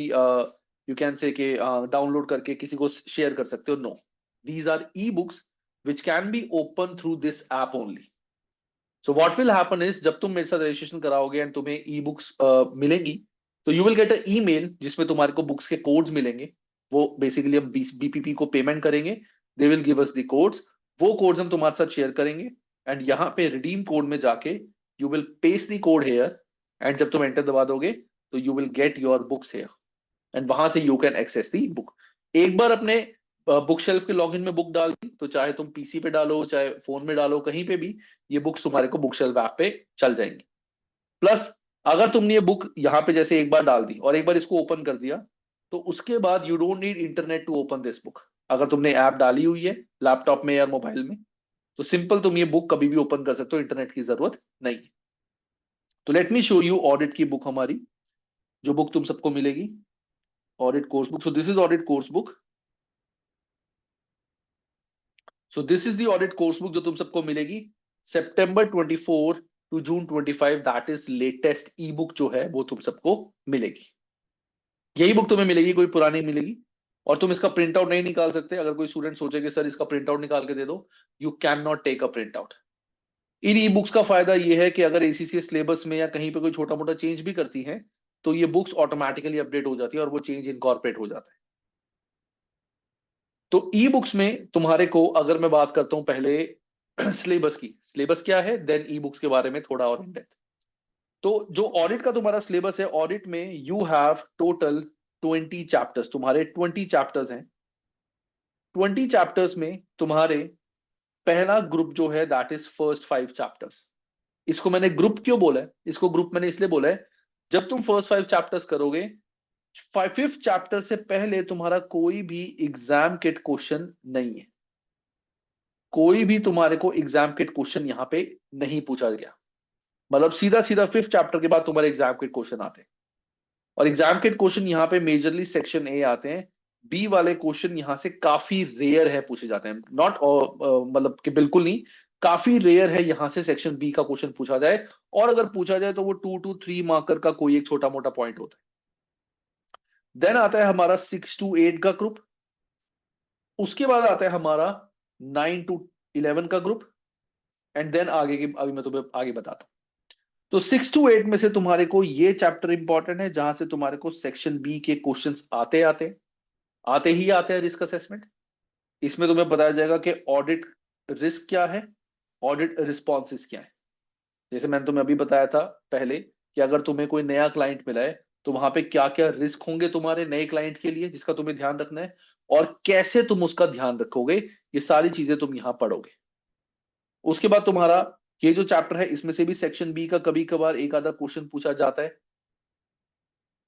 you can say कि डाउनलोड करके किसी को शेयर कर सकते हो. No, these are e-books which can be opened through this app only. So what will happen is जब तुम मेरे साथ रजिस्ट्रेशन कराओगे एंड तुम्हें ई बुक्स मिलेंगी, तो you will get a email जिसमें तुम्हारे को बुक्स के कोड्स मिलेंगे. वो बेसिकली हम बीपीपी को पेमेंट करेंगे, they will give us the codes. वो कोड्स हम तुम्हारे साथ शेयर करेंगे एंड यहाँ पे रिडीम कोड में जाके you will paste the code here and जब तुम एंटर दबा दोगे तो you will get your books here and वहां से you can access the book. एक बार अपने बुक शेल्फ के लॉगिन में बुक डाल दी तो चाहे तुम पीसी पे डालो चाहे फोन में डालो, कहीं पे भी ये बुक्स तुम्हारे को बुक शेल्फ ऐप पे चल जाएंगी. प्लस अगर तुमने ये बुक यहाँ पे जैसे एक बार डाल दी और एक बार इसको ओपन कर दिया तो उसके बाद you don't need internet to open this book. अगर तुमने ऐप डाली हुई है लैपटॉप में या मोबाइल में तो सिंपल तुम ये बुक कभी भी ओपन कर सकते हो, इंटरनेट की जरूरत नहीं है. तो let me show you audit की बुक हमारी, जो बुक तुम सबको मिलेगी, audit course book. So this is audit course book. So this is the audit course book जो तुम सबको मिलेगी September 24 to June 25. That is latest e book जो है वो तुम सबको मिलेगी. यही बुक तुम्हें मिलेगी, कोई पुरानी मिलेगी. और तुम इसका प्रिंट आउट नहीं निकाल सकते. अगर कोई स्टूडेंट सोचे कि सर इसका प्रिंट आउट निकाल के दे दो, you can not take a print out. इन ई बुक्स का फायदा यह है कि अगर एसीसीएस सिलेबस में या कहीं पे कोई छोटा मोटा चेंज भी करती है तो ये बुक्स ऑटोमेटिकली अपडेट हो जाती है और वो चेंज इनकॉर्पोरेट हो जाता है. तो ई बुक्स में तुम्हारे को अगर मैं बात करता हूं पहले सिलेबस की, सिलेबस क्या है, देन ई बुक्स के बारे में थोड़ा और इन डेप्थ. तो जो ऑडिट का तुम्हारा सिलेबस है, ऑडिट में यू हैव टोटल 20 चैप्टर्स. तुम्हारे 20 चैप्टर्स हैं. 20 चैप्टर्स में तुम्हारे पहला ग्रुप जो है दैट इज फर्स्ट 5 चैप्टर्स. इसको मैंने ग्रुप क्यों बोला है, इसको ग्रुप मैंने इसलिए बोला है जब तुम फर्स्ट 5 चैप्टर्स करोगे, 5th चैप्टर से पहले तुम्हारा कोई भी एग्जाम किट क्वेश्चन नहीं है. कोई भी तुम्हारे को एग्जाम किट क्वेश्चन यहां पे नहीं पूछा गया. मतलब सीधा सीधा 5th चैप्टर के बाद तुम्हारे एग्जाम किट क्वेश्चन आते हैं. और एग्जाम किट क्वेश्चन यहाँ पे मेजरली सेक्शन ए आते हैं. बी वाले क्वेश्चन यहाँ से काफी रेयर है पूछे जाते हैं. नॉट मतलब कि बिल्कुल नहीं, काफी रेयर है यहां से सेक्शन बी का क्वेश्चन पूछा जाए. और अगर पूछा जाए तो वो 2 to 3 मार्कर का कोई एक छोटा मोटा पॉइंट होता है. देन आता है हमारा 6 to 8 का ग्रुप. उसके बाद आता है हमारा 9 to 11 का ग्रुप. एंड देन आगे की अभी मैं तुम्हें आगे बताता हूं. तो 6 to 8 में से तुम्हारे को ये चैप्टर इंपॉर्टेंट है जहां से तुम्हारे को सेक्शन बी के क्वेश्चंस आते ही आते हैं. रिस्क असेसमेंट, इसमें तुम्हें बताया जाएगा कि ऑडिट रिस्क क्या है, ऑडिट रिस्पॉन्सेस क्या है. जैसे मैंने तुम्हें अभी बताया था पहले कि अगर तुम्हें कोई नया क्लाइंट मिला है तो वहां पे क्या क्या रिस्क होंगे तुम्हारे नए क्लाइंट के लिए जिसका तुम्हें ध्यान रखना है और कैसे तुम उसका ध्यान रखोगे, ये सारी चीजें तुम यहां पढ़ोगे. उसके बाद तुम्हारा ये जो चैप्टर है इसमें से भी सेक्शन बी का कभी कभार एक आधा क्वेश्चन पूछा जाता है.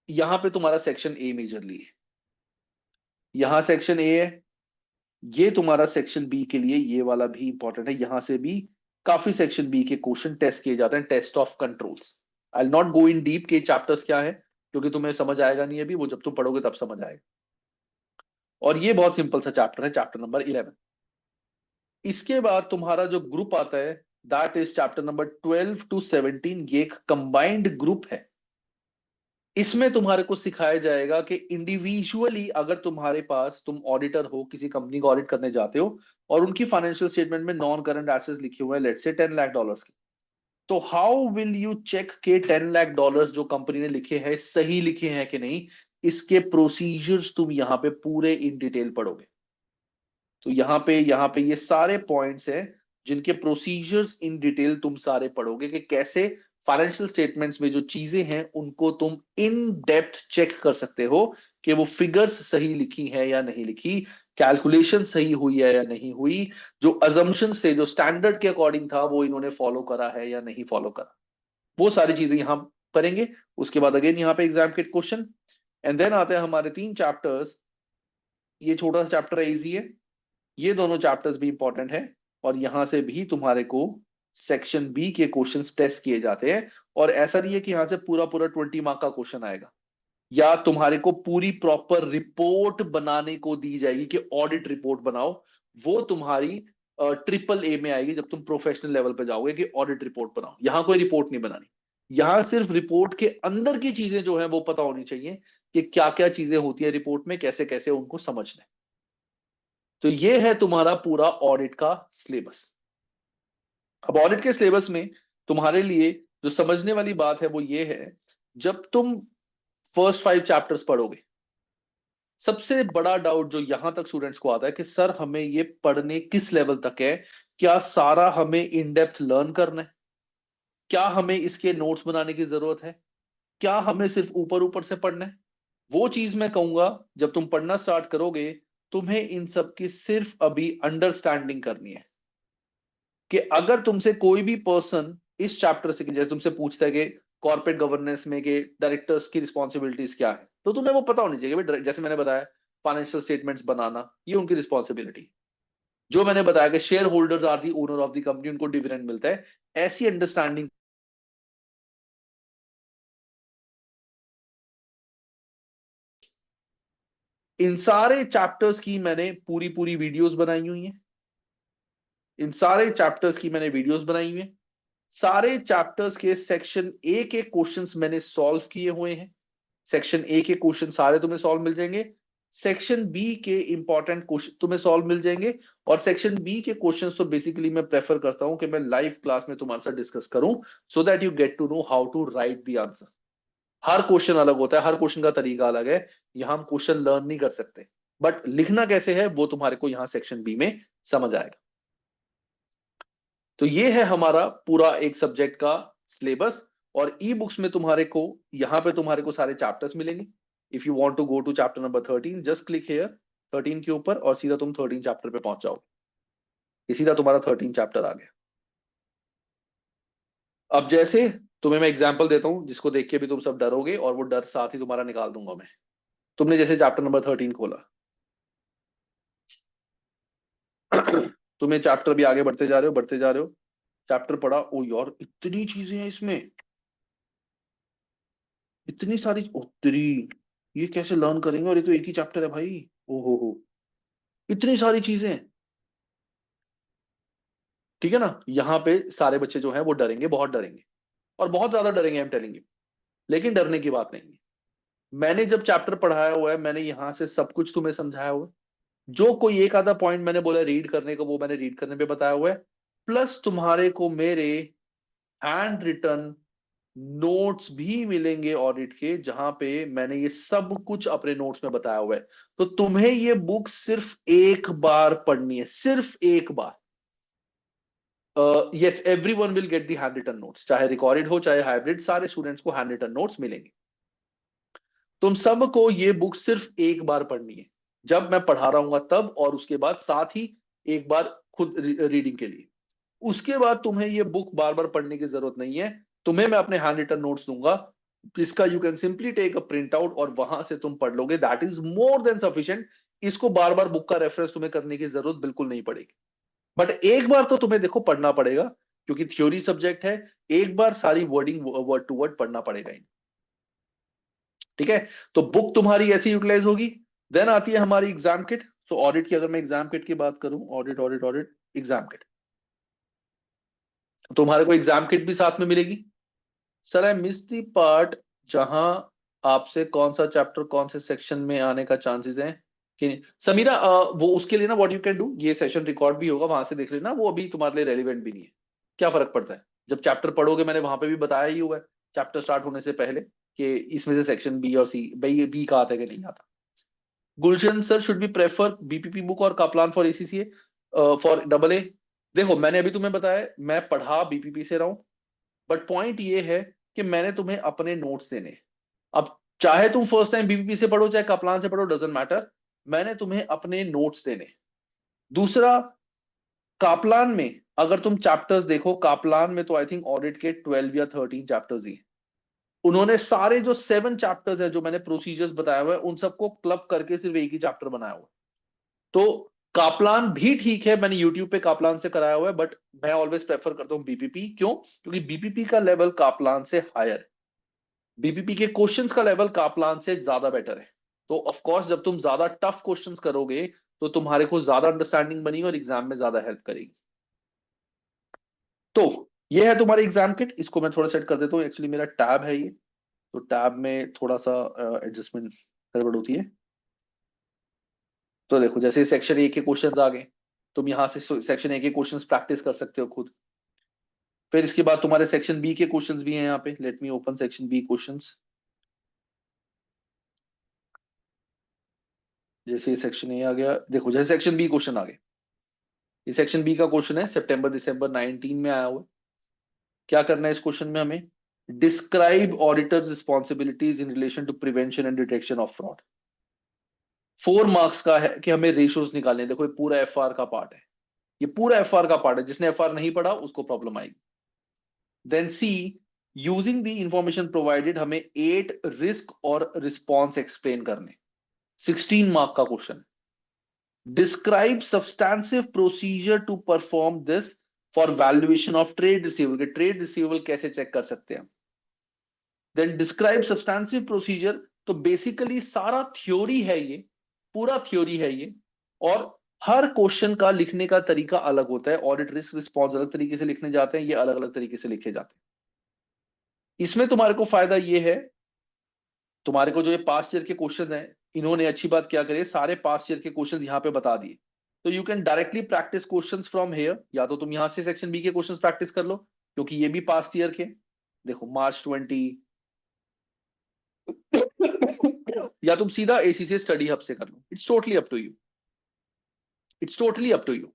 यहां पे तुम्हारा सेक्शन ए मेजरली है. यहां सेक्शन ए है, ये तुम्हारा सेक्शन बी के लिए ये वाला भी इंपॉर्टेंट है. यहां से भी काफी सेक्शन बी के क्वेश्चन टेस्ट किए जाते हैं, test of controls. I will not go in deep के चैप्टर्स क्या है क्योंकि तुम्हें समझ आएगा नहीं अभी, वो जब तुम पढ़ोगे तब समझ आएगा. और ये बहुत सिंपल सा चैप्टर है, चैप्टर नंबर 11. इसके बाद तुम्हारा जो ग्रुप आता है that is chapter number 12 to 17. ये एक कंबाइंड ग्रुप है. इसमें तुम्हारे को सिखाया जाएगा कि इंडिविजुअली अगर तुम्हारे पास, तुम ऑडिटर हो, किसी कंपनी को ऑडिट करने जाते हो और उनकी फाइनेंशियल स्टेटमेंट में नॉन करंट एसेट्स लिखे हुए हैं लेट्स से $10 लाख की, तो हाउ विल यू चेक के $10 लाख जो कंपनी ने लिखे हैं सही लिखे हैं कि नहीं. इसके प्रोसीजर्स तुम यहाँ पे पूरे इन डिटेल पढ़ोगे. तो यहाँ पे ये सारे पॉइंट्स हैं जिनके प्रोसीजर्स इन डिटेल तुम सारे पढ़ोगे कि कैसे फाइनेंशियल स्टेटमेंट्स में जो चीजें हैं उनको तुम इन डेप्थ चेक कर सकते हो कि वो फिगर्स सही लिखी हैं या नहीं लिखी, कैलकुलेशन सही हुई है या नहीं हुई, जो अजम्पशन से जो स्टैंडर्ड के अकॉर्डिंग था वो इन्होंने फॉलो करा है या नहीं फॉलो करा. वो सारी चीजें यहां करेंगे. उसके बाद अगेन यहाँ पे एग्जाम के क्वेश्चन. एंड देन आते हैं हमारे 3 चैप्टर्स. ये छोटा सा चैप्टर है, इजी है. ये दोनों चैप्टर्स भी इंपॉर्टेंट है और यहां से भी तुम्हारे को सेक्शन बी के क्वेश्चंस टेस्ट किए जाते हैं. और ऐसा नहीं है कि यहां से पूरा पूरा 20 मार्क का क्वेश्चन आएगा या तुम्हारे को पूरी प्रॉपर रिपोर्ट बनाने को दी जाएगी कि ऑडिट रिपोर्ट बनाओ. वो तुम्हारी ट्रिपल ए में आएगी जब तुम प्रोफेशनल लेवल पे जाओगे कि ऑडिट रिपोर्ट बनाओ। यहां कोई रिपोर्ट नहीं बनानी, यहां सिर्फ रिपोर्ट के अंदर की चीजें जो है वो पता होनी चाहिए कि क्या क्या चीजें होती है रिपोर्ट में, कैसे कैसे उनको समझना है। तो ये है तुम्हारा पूरा ऑडिट का सिलेबस। अब ऑडिट के सिलेबस में तुम्हारे लिए जो समझने वाली बात है वो ये है, जब तुम फर्स्ट 5 चैप्टर्स पढ़ोगे, सबसे बड़ा डाउट जो यहां तक स्टूडेंट्स को आता है कि सर हमें ये पढ़ने किस लेवल तक है, क्या सारा हमें इन डेप्थ लर्न करना है, क्या हमें इसके नोट्स बनाने की जरूरत है, क्या हमें सिर्फ ऊपर ऊपर से पढ़ना है। वो चीज मैं कहूंगा, जब तुम पढ़ना स्टार्ट करोगे तुम्हें इन सब की सिर्फ अभी अंडरस्टैंडिंग करनी है कि अगर तुमसे कोई भी पर्सन इस चैप्टर से, जैसे तुमसे पूछता है कि कॉर्पोरेट गवर्नेंस में के डायरेक्टर्स की रिस्पॉन्सिबिलिटीज क्या है, तो तुम्हें वो पता होनी चाहिए भाई, जैसे मैंने बताया फाइनेंशियल स्टेटमेंट्स बनाना ये उनकी रिस्पॉन्सिबिलिटी। जो मैंने बताया कि shareholders are the owner of the company, उनको डिविडेंड मिलता है, ऐसी अंडरस्टैंडिंग। इन सारे चैप्टर्स की मैंने पूरी पूरी वीडियोस बनाई हुई हैं, इन सारे चैप्टर्स की मैंने वीडियोस बनाई हुई हैं। सारे चैप्टर्स के सेक्शन ए के क्वेश्चंस मैंने सॉल्व किए हुए हैं। सेक्शन ए के क्वेश्चन सारे तुम्हें सॉल्व मिल जाएंगे, सेक्शन बी के इंपॉर्टेंट क्वेश्चन तुम्हें सॉल्व मिल जाएंगे। और सेक्शन बी के क्वेश्चंस तो बेसिकली मैं प्रेफर करता हूं कि मैं लाइव क्लास में तुम्हारे साथ डिस्कस करूं, so that you get to know how to write the answer. हर क्वेश्चन अलग होता है, हर क्वेश्चन का तरीका अलग है, यहां हम क्वेश्चन लर्न नहीं कर सकते, बट लिखना कैसे है वो तुम्हारे को यहां सेक्शन बी में समझ आएगा। तो ये है हमारा पूरा एक सब्जेक्ट का सिलेबस। और ई बुक्स में तुम्हारे को, यहां पे तुम्हारे को सारे चैप्टर्स मिलेंगे। If you want to go to chapter number 13, just click here 13 के ऊपर और सीधा तुम 13 चैप्टर पे पहुंच जाओगे। ये सीधा तुम्हारा 13 चैप्टर आ गया। अब जैसे तुम्हें मैं एग्जांपल देता हूं जिसको देख के भी तुम सब डरोगे, और वो डर साथ ही तुम्हारा निकाल दूंगा मैं। तुमने जैसे चैप्टर नंबर 13 खोला तुम्हें चैप्टर भी आगे बढ़ते जा रहे हो, बढ़ते जा रहे हो, चैप्टर पढ़ा, ओ यार इतनी चीजें हैं इसमें, इतनी सारी उत्तरी, ये कैसे लर्न करेंगे, और ये तो एक ही चैप्टर है भाई, ओ हो, इतनी सारी चीजें। ठीक है ना, यहाँ पे सारे बच्चे जो हैं वो डरेंगे, बहुत डरेंगे, और बहुत ज्यादा डरेंगे, आई एम टेलिंग यू। लेकिन डरने की बात नहीं है। मैंने जब चैप्टर पढ़ाया हुआ है, मैंने यहां से सब कुछ तुम्हें समझाया हुआ है। जो कोई एक आधा पॉइंट मैंने बोला रीड करने को, वो मैंने रीड करने पे बताया हुआ है। प्लस तुम्हारे को मेरे हैंड रिटन नोट्स भी मिलेंगे ऑडिट के, जहां पे मैंने ये सब कुछ अपने नोट्स में बताया हुआ है। तो तुम्हें ये बुक सिर्फ एक बार पढ़नी है, सिर्फ एक बार। Yes, everyone will get the handwritten notes, चाहे रिकॉर्डेड हो चाहे हाइब्रिड, सारे स्टूडेंट्स को हैंड रिटन नोट्स मिलेंगे। तुम सबको ये बुक सिर्फ एक बार पढ़नी है, जब मैं पढ़ा रहा हूँ तब, और उसके बाद साथ ही एक बार खुद रीडिंग के लिए। उसके बाद तुम्हें ये बुक बार बार पढ़ने की जरूरत नहीं है। तुम्हें मैं अपने हैंड रिटन नोट्स दूंगा, जिसका you can simply take a print out और वहां से तुम पढ़ लोगे, that is more than sufficient. इसको बार बार बुक का रेफरेंस तुम्हें करने की जरूरत बिल्कुल नहीं पड़ेगी। बट एक बार तो तुम्हें देखो पढ़ना पड़ेगा, क्योंकि थ्योरी सब्जेक्ट है। एक बार सारी वर्डिंग वर्ड टू वर्ड पढ़ना पड़ेगा। ठीक है, तो बुक तुम्हारी ऐसी यूटिलाइज होगी। देन आती है हमारी एग्जाम किट। तो ऑडिट की अगर मैं एग्जाम किट की बात करूं, audit audit audit exam kit, तुम्हारे को एग्जाम किट भी साथ में मिलेगी। Sir I miss the part जहां आपसे कौन सा चैप्टर कौन से सेक्शन में आने का चांसेस है कि नहीं? समीरा, वो उसके लिए ना व्हाट यू कैन डू, ये सेशन रिकॉर्ड भी होगा, वहां से देख लेना, वो अभी तुम्हारे लिए रेलिवेंट भी नहीं है। क्या फर्क पड़ता है, जब चैप्टर पढ़ोगे मैंने वहां पे भी बताया ही हुआ है चैप्टर स्टार्ट होने से पहले कि इसमें से सेक्शन बी और सी, बी बी का आता है कि नहीं आता। Gulshan sir, should be prefer BPP book और Kaplan for ACCA for double A. देखो मैंने अभी तुम्हें बताया मैं पढ़ा बीपीपी से रहा हूं, बट पॉइंट ये है कि मैंने तुम्हें अपने नोट्स देने हैं। अब चाहे तुम फर्स्ट टाइम बीपीपी से पढ़ो चाहे कपलान से पढ़ो, डजेंट मैटर, मैंने तुम्हें अपने नोट्स देने। दूसरा, कापलान में अगर तुम चैप्टर्स देखो, कापलान में तो आई थिंक ऑडिट के 12 या 13 चैप्टर्स ही। उन्होंने सारे जो 7 चैप्टर्स है जो मैंने प्रोसीजर्स बताया हुआ है, उन सबको क्लब करके सिर्फ एक ही चैप्टर बनाया हुआ है। तो कापलान भी ठीक है, मैंने यूट्यूब पे कापलान से कराया हुआ है, बट मैं ऑलवेज प्रेफर करता हूं बीपीपी। क्यों? क्योंकि बीपीपी का लेवल कापलान से हायर है, बीपीपी के क्वेश्चंस का लेवल कापलान से ज्यादा बेटर है। तो ऑफ कोर्स जब तुम ज्यादा टफ क्वेश्चंस करोगे तो तुम्हारे को ज्यादा अंडरस्टैंडिंग बनी और एग्जाम में ज्यादा हेल्प करेगी। तो ये है तुम्हारी एग्जाम किट, इसको मैं थोड़ा सेट कर देता हूँ, एक्चुअली मेरा टैब है ये, तो टैब में थोड़ा सा एडजस्टमेंट गड़बड़ होती है। तो देखो जैसे सेक्शन ए के क्वेश्चंस आ गए, तुम यहाँ से सेक्शन ए के क्वेश्चंस प्रैक्टिस कर सकते हो खुद। फिर इसके बाद तुम्हारे सेक्शन बी के क्वेश्चंस भी हैं यहाँ पे, let me open section B questions. जैसे सेक्शन ए आ गया, देखो जैसे सेक्शन बी क्वेश्चन आ गए, ये सेक्शन बी का क्वेश्चन है, सितंबर दिसंबर 19 में आया हुआ है। क्या करना है इस क्वेश्चन में हमें? Describe auditors responsibilities in relation to prevention and detection of fraud. 4 marks का है कि हमें रेशियोज निकालने हैं। देखो ये पूरा एफआर का पार्ट है, ये पूरा एफआर का पार्ट है, जिसने एफआर नहीं पढ़ा उसको प्रॉब्लम आएगी। Then C, using the information provided, हमें 8 रिस्क और रिस्पॉन्स एक्सप्लेन करने। 16 मार्क का question. Describe substantive procedure to perform this for valuation of trade receivable, के ट्रेड रिसीवेबल कैसे चेक कर सकते हैं। देन डिस्क्राइब सब्सटैंसिव प्रोसीजर, तो बेसिकली सारा थ्योरी है ये, पूरा थ्योरी है ये, और हर क्वेश्चन का लिखने का तरीका अलग होता है। ऑडिट रिस्क रिस्पॉन्स अलग तरीके से लिखने जाते हैं, ये अलग अलग तरीके से लिखे जाते हैं। इसमें तुम्हारे को फायदा ये है, तुम्हारे को जो ये पास्ट ईयर के क्वेश्चन है, इन्होंने अच्छी बात क्या करी, सारे पास्ट ईयर के क्वेश्चन यहाँ पे बता दिए। तो you can directly practice questions from here, या तो तुम यहां से सेक्शन बी के क्वेश्चंस प्रैक्टिस कर लो, क्योंकि ये भी पास्ट ईयर के। देखो मार्च 20, या तुम सीधा एसीसी स्टडी हब से कर लो, it's totally up to you, it's totally up to you.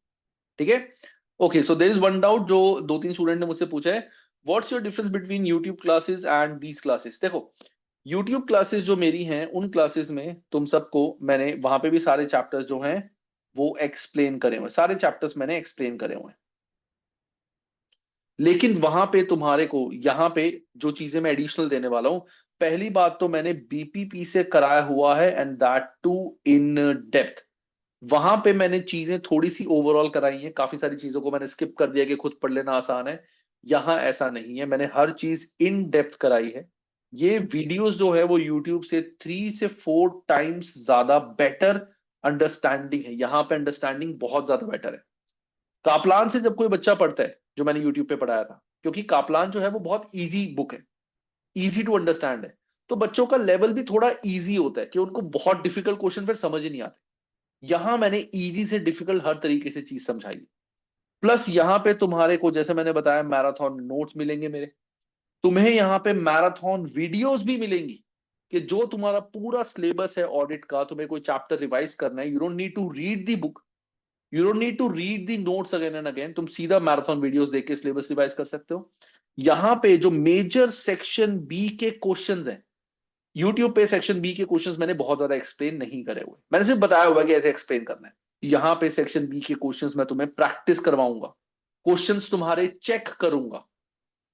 ठीक है। Okay, so there is one doubt जो 2-3 स्टूडेंट ने मुझसे पूछा है, what's your difference between YouTube classes and these classes. देखो यूट्यूब क्लासेस जो मेरी हैं, उन क्लासेस में तुम सबको मैंने वहां पे भी सारे चैप्टर्स जो हैं वो एक्सप्लेन करे हुए, सारे चैप्टर्स मैंने एक्सप्लेन करे हुए हैं। लेकिन वहां पे तुम्हारे को यहाँ पे जो चीजें मैं एडिशनल देने वाला हूं, पहली बात तो मैंने बीपीपी से कराया हुआ है, and that too in depth. वहां पे मैंने चीजें थोड़ी सी ओवरऑल कराई हैं, काफी सारी चीजों को मैंने स्किप कर दिया कि खुद पढ़ लेना आसान है। यहां ऐसा नहीं है, मैंने हर चीज इन डेप्थ कराई है। ये वीडियोस जो है वो यूट्यूब से 3 से 4 टाइम्स ज्यादा बेटर अंडरस्टैंडिंग है, यहाँ पे अंडरस्टैंडिंग बहुत ज्यादा बेटर है। कापलान से जब कोई बच्चा पढ़ता है, जो मैंने यूट्यूब पे पढ़ाया था, क्योंकि कापलान जो है वो बहुत इजी बुक है, इजी टू अंडरस्टैंड है, तो बच्चों का लेवल भी थोड़ा इजी होता है कि उनको बहुत डिफिकल्ट क्वेश्चन फिर समझ ही नहीं आते। यहां मैंने इजी से डिफिकल्ट हर तरीके से चीज समझाई। प्लस यहाँ पे तुम्हारे को जैसे मैंने बताया मैराथन नोट्स मिलेंगे मेरे, तुम्हें यहाँ पे मैराथन वीडियोस भी मिलेंगी, कि जो तुम्हारा पूरा सिलेबस है ऑडिट का, तुम्हें कोई चैप्टर रिवाइज करना है, you don't need to read the book, you don't need to read the notes again and again, तुम सीधा मैराथन वीडियोस देख के सिलेबस रिवाइज कर सकते हो। यहाँ पे जो मेजर सेक्शन बी के क्वेश्चंस हैं, यूट्यूब पे सेक्शन बी के क्वेश्चंस मैंने बहुत ज्यादा एक्सप्लेन नहीं करे हुए, मैंने सिर्फ बताया हुआ कि ऐसे एक्सप्लेन करना है। यहाँ पे सेक्शन बी के क्वेश्चंस मैं तुम्हें प्रैक्टिस करवाऊंगा, क्वेश्चंस तुम्हारे चेक करूंगा,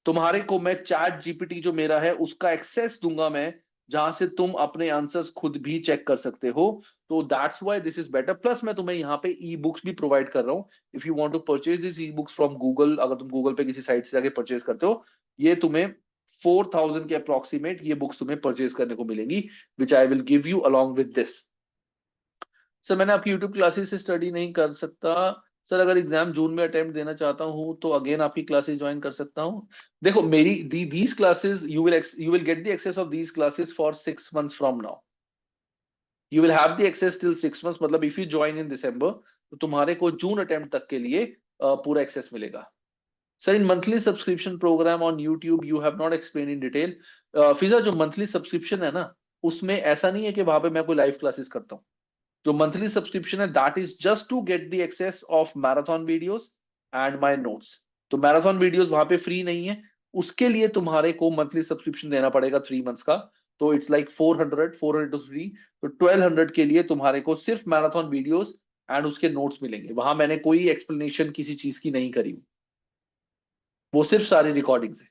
तुम्हारे को मैं चैट जीपीटी जो मेरा है उसका एक्सेस दूंगा मैं, जहां से तुम अपने आंसर्स खुद भी चेक कर सकते हो। तो that's why this is better. Plus मैं तुम्हें यहाँ पे ई बुक्स भी प्रोवाइड कर रहा हूँ, if you want to purchase this e books from Google, अगर तुम गूगल पे किसी साइट से जाके परचेज करते हो, ये तुम्हें 4000 के अप्रोक्सीमेट ये बुक्स तुम्हें परचेज करने को मिलेंगी, which I will give you along with this. Sir मैंने आपकी यूट्यूब क्लासेस से स्टडी नहीं कर सकता, सर अगर एग्जाम जून में अटेम्प्ट देना चाहता हूँ तो अगेन आपकी क्लासेस ज्वाइन कर सकता हूँ। देखो मेरी these classes you will get the access of these classes for 6 months from now, you will have the access till 6 months, मतलब if you join in December तो तुम्हारे को जून अटेम्प्ट तक के लिए पूरा एक्सेस मिलेगा। Sir in monthly subscription programme on YouTube you have not explain in detail. Fiza जो मंथली सब्सक्रिप्शन है ना, उसमें ऐसा नहीं है कि वहां पे मैं कोई लाइव क्लासेस करता हूँ। जो मंथली सब्सक्रिप्शन है that is just to get the access of marathon videos and my notes. तो मैराथन वीडियोस वहां पे फ्री नहीं है, उसके लिए तुम्हारे को मंथली सब्सक्रिप्शन देना पड़ेगा 3 मंथ्स का। तो इट्स लाइक 400 टू फ्री, तो 1200 के लिए तुम्हारे को सिर्फ मैराथन वीडियोस एंड उसके नोट्स मिलेंगे। वहां मैंने कोई एक्सप्लेनेशन किसी चीज की नहीं करी, वो सिर्फ सारी रिकॉर्डिंग्स है।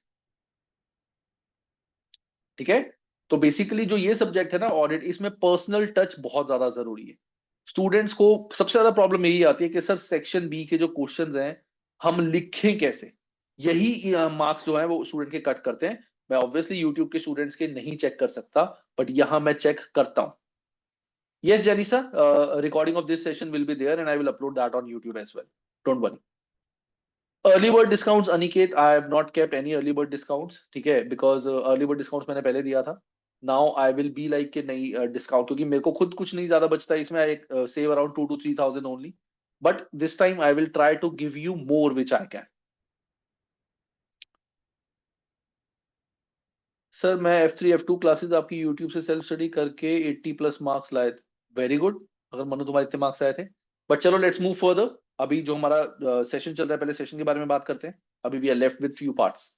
ठीक है। तो बेसिकली जो ये सब्जेक्ट है ना ऑडिट, इसमें पर्सनल टच बहुत ज्यादा जरूरी है। स्टूडेंट्स को सबसे ज्यादा प्रॉब्लम यही आती है कि सर सेक्शन बी के जो क्वेश्चंस हैं हम लिखें कैसे, यही मार्क्स जो है वो स्टूडेंट के कट करते हैं। मैं ऑब्वियसली यूट्यूब के स्टूडेंट्स के नहीं चेक कर सकता, बट यहां मैं चेक करता हूं। Yes, Janisa, recording of this session will be there and I will upload that on YouTube as well. Don't worry. Early bird discounts, Aniket, I have not kept any early bird discounts, ठीक है, because early bird discounts मैंने पहले दिया था. Now I will be like कि नहीं डिस्काउंट, क्योंकि मेरे को खुद कुछ नहीं ज्यादा बचता है इसमें. I save around 2 to 3,000 only. But this time I will try to give you more which I can. Sir मैं F3 F2 क्लासेस आपकी यूट्यूब से सेल्फ स्टडी करके 80+ मार्क्स लाए. वेरी गुड, अगर मनु तुम्हारे इतने मार्क्स आए थे. बट चलो लेट्स मूव फर्दर. अभी जो हमारा सेशन चल रहा है, पहले सेशन के बारे में बात करते हैं. अभी we are left with few parts.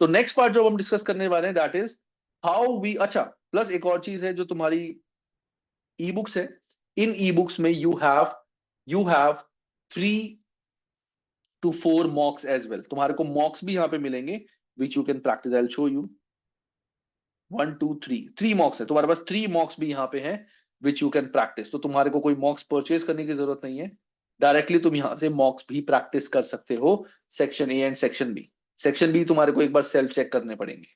तो नेक्स्ट पार्ट जो हम डिस्कस करने वाले हैं दैट इज हाउ वी. अच्छा, प्लस एक और चीज है जो तुम्हारी ई बुक्स है. इन ई बुक्स में you have 3 to 4 mocks as well. तुम्हारे को mocks भी यहाँ पे मिलेंगे which you can practice. I'll show you 1 2 3 mocks है तुम्हारे पास. 3 mocks भी यहाँ पे हैं which you can practice. तो तुम्हारे को कोई mocks परचेज करने की जरूरत नहीं है. डायरेक्टली तुम यहाँ से mocks भी प्रैक्टिस कर सकते हो. Section A and section B तुम्हारे को एक बार सेल्फ चेक करने पड़ेंगे.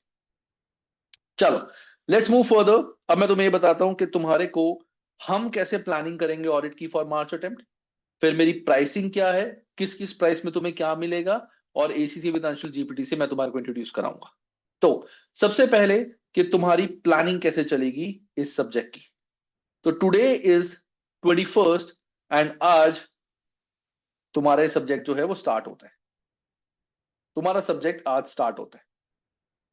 चलो लेट्स मूव फर्दर. अब मैं तुम्हें ये बताता हूं कि तुम्हारे को हम कैसे प्लानिंग करेंगे ऑडिट की फॉर मार्च अटेम्प्ट. फिर मेरी प्राइसिंग क्या है, किस किस प्राइस में तुम्हें क्या मिलेगा, और एसीसी विद अंशुल जीपीटी से मैं तुम्हारे को इंट्रोड्यूस कराऊंगा. तो सबसे पहले कि तुम्हारी प्लानिंग कैसे चलेगी इस सब्जेक्ट की. तो टुडे इज 21st एंड आज तुम्हारे सब्जेक्ट जो है वो स्टार्ट होता है. तुम्हारा सब्जेक्ट आज स्टार्ट होता है.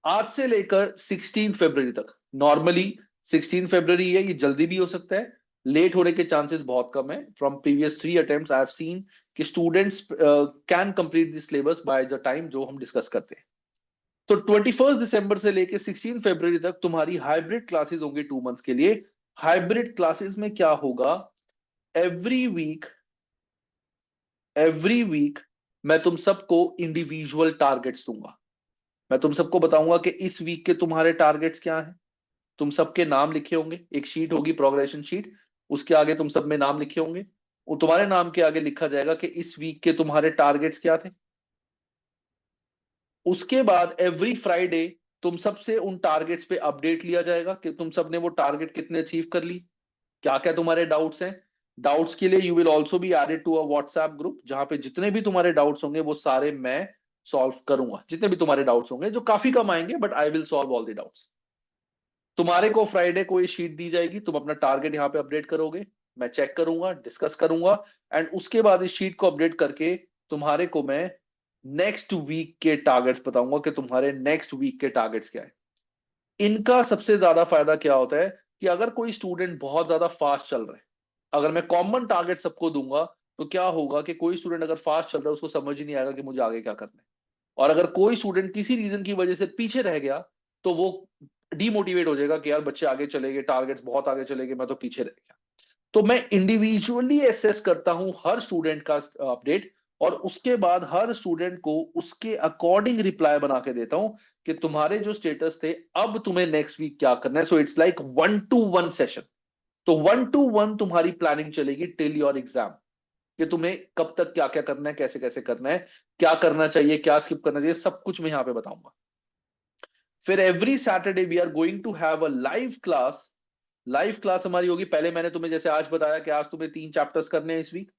आज से लेकर 16 फरवरी तक. नॉर्मली 16 फरवरी है, ये जल्दी भी हो सकता है, लेट होने के चांसेस बहुत कम है. From previous 3 attempts I have seen कि students can complete this syllabus by the time जो हम डिस्कस करते हैं. तो 21 दिसंबर से लेकर 16 फरवरी तक तुम्हारी हाइब्रिड क्लासेस होंगी 2 मंथ्स के लिए. हाइब्रिड क्लासेस में क्या होगा, एवरी वीक मैं तुम सबको इंडिविजुअल टारगेट्स दूंगा. मैं तुम सबको बताऊंगा कि इस वीक के तुम्हारे टारगेट्स क्या हैं. तुम सबके नाम लिखे होंगे, एक शीट होगी प्रोग्रेशन शीट, उसके आगे तुम सब में नाम लिखे होंगे. वो तुम्हारे नाम के आगे लिखा जाएगा कि इस वीक के तुम्हारे टारगेट्स क्या थे. उसके बाद एवरी फ्राइडे तुम सबसे उन टारगेट्स पे अपडेट लिया जाएगा कि तुम सब ने वो टारगेट कितने अचीव कर ली, क्या क्या तुम्हारे डाउट्स हैं. डाउट्स के लिए you will also be added to a WhatsApp group, जहां पे जितने भी तुम्हारे डाउट्स होंगे वो सारे मैं सॉल्व करूंगा. जितने भी तुम्हारे डाउट्स होंगे, जो काफी कम आएंगे, but I will solve all the doubts. तुम्हारे को फ्राइडे को ये शीट दी जाएगी, तुम अपना टारगेट यहाँ पे अपडेट करोगे, मैं चेक करूंगा, डिस्कस करूंगा, एंड उसके बाद इस शीट को अपडेट करके तुम्हारे को मैं नेक्स्ट वीक के टारगेट्स बताऊंगा कि तुम्हारे नेक्स्ट वीक के टारगेट्स क्या है. इनका सबसे ज्यादा फायदा क्या होता है कि अगर कोई स्टूडेंट बहुत ज्यादा फास्ट चल रहा है, अगर मैं कॉमन टारगेट सबको दूंगा तो क्या होगा कि कोई स्टूडेंट अगर फास्ट चल रहा है उसको समझ ही नहीं आएगा कि मुझे आगे क्या करना है. और अगर कोई स्टूडेंट किसी रीजन की वजह से पीछे रह गया तो वो डीमोटिवेट हो जाएगा कि यार बच्चे आगे चले गए, टारगेट्स बहुत आगे चले गए, मैं तो पीछे रह गया. तो मैं इंडिविजुअली एसेस करता हूं हर स्टूडेंट का अपडेट, और उसके बाद हर स्टूडेंट को उसके अकॉर्डिंग रिप्लाई बना के देता हूं कि तुम्हारे जो स्टेटस थे अब तुम्हें नेक्स्ट वीक क्या करना है. So it's like 1-to-1 session. तो 1-to-1 तुम्हारी प्लानिंग चलेगी टिल योर एग्जाम, कि तुम्हें कब तक क्या क्या करना है, कैसे कैसे करना है, क्या करना चाहिए, क्या स्किप करना चाहिए, सब कुछ मैं यहां पे बताऊंगा. फिर every Saturday we are going to have a live class. Live class हमारी होगी. पहले मैंने तुम्हें जैसे आज बताया कि आज तुम्हें 3 चैप्टर्स करने हैं इस वीक.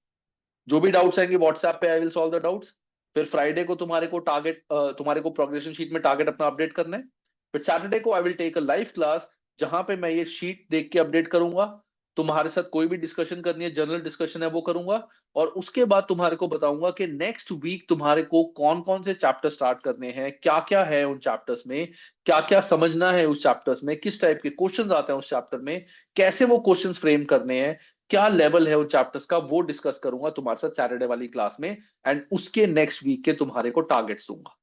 जो भी डाउट्स आएंगे व्हाट्सएप पे I will solve the doubts. फिर फ्राइडे को तुम्हारे को टारगेट, तुम्हारे को प्रोग्रेशन शीट में टारगेट अपना अपडेट करना है. फिर सैटरडे को I will take a live class, जहां पे मैं ये शीट देख के अपडेट करूंगा. तुम्हारे साथ कोई भी डिस्कशन करनी है, जनरल डिस्कशन है, वो करूंगा. और उसके बाद तुम्हारे को बताऊंगा कि नेक्स्ट वीक तुम्हारे को कौन कौन से चैप्टर स्टार्ट करने हैं, क्या क्या है उन चैप्टर्स में, क्या क्या समझना है उस चैप्टर्स में, किस टाइप के क्वेश्चंस आते हैं उस चैप्टर में, कैसे वो क्वेश्चंस फ्रेम करने हैं, क्या लेवल है उन चैप्टर्स का, वो डिस्कस करूंगा तुम्हारे साथ सैटरडे वाली क्लास में. एंड उसके नेक्स्ट वीक के तुम्हारे को टारगेट्स दूंगा.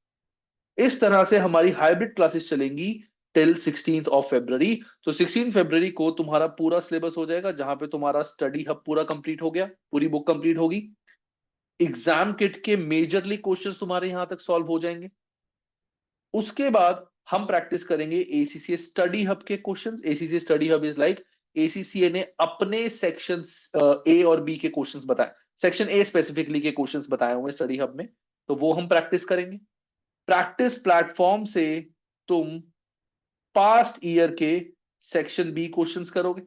इस तरह से हमारी हाइब्रिड क्लासेस चलेंगी टिल 16th ऑफ फरवरी. तो 16 फरवरी को तुम्हारा पूरा सिलेबस हो जाएगा, जहां पे तुम्हारा स्टडी हब पूरा कंप्लीट हो गया, पूरी बुक कंप्लीट होगी. एग्जाम किट के मेजरली क्वेश्चंस तुम्हारे यहां तक सॉल्व हो जाएंगे. उसके बाद हम प्रैक्टिस करेंगे एसीसीए स्टडी हब के questions. ACCA study hub is like ACCA ने अपने सेक्शन ए और बी के क्वेश्चंस बताए, सेक्शन ए स्पेसिफिकली के क्वेश्चंस बताए हुए स्टडी हब में, तो वो हम प्रैक्टिस करेंगे. प्रैक्टिस प्लेटफॉर्म से तुम पास्ट ईयर के सेक्शन बी क्वेश्चंस करोगे।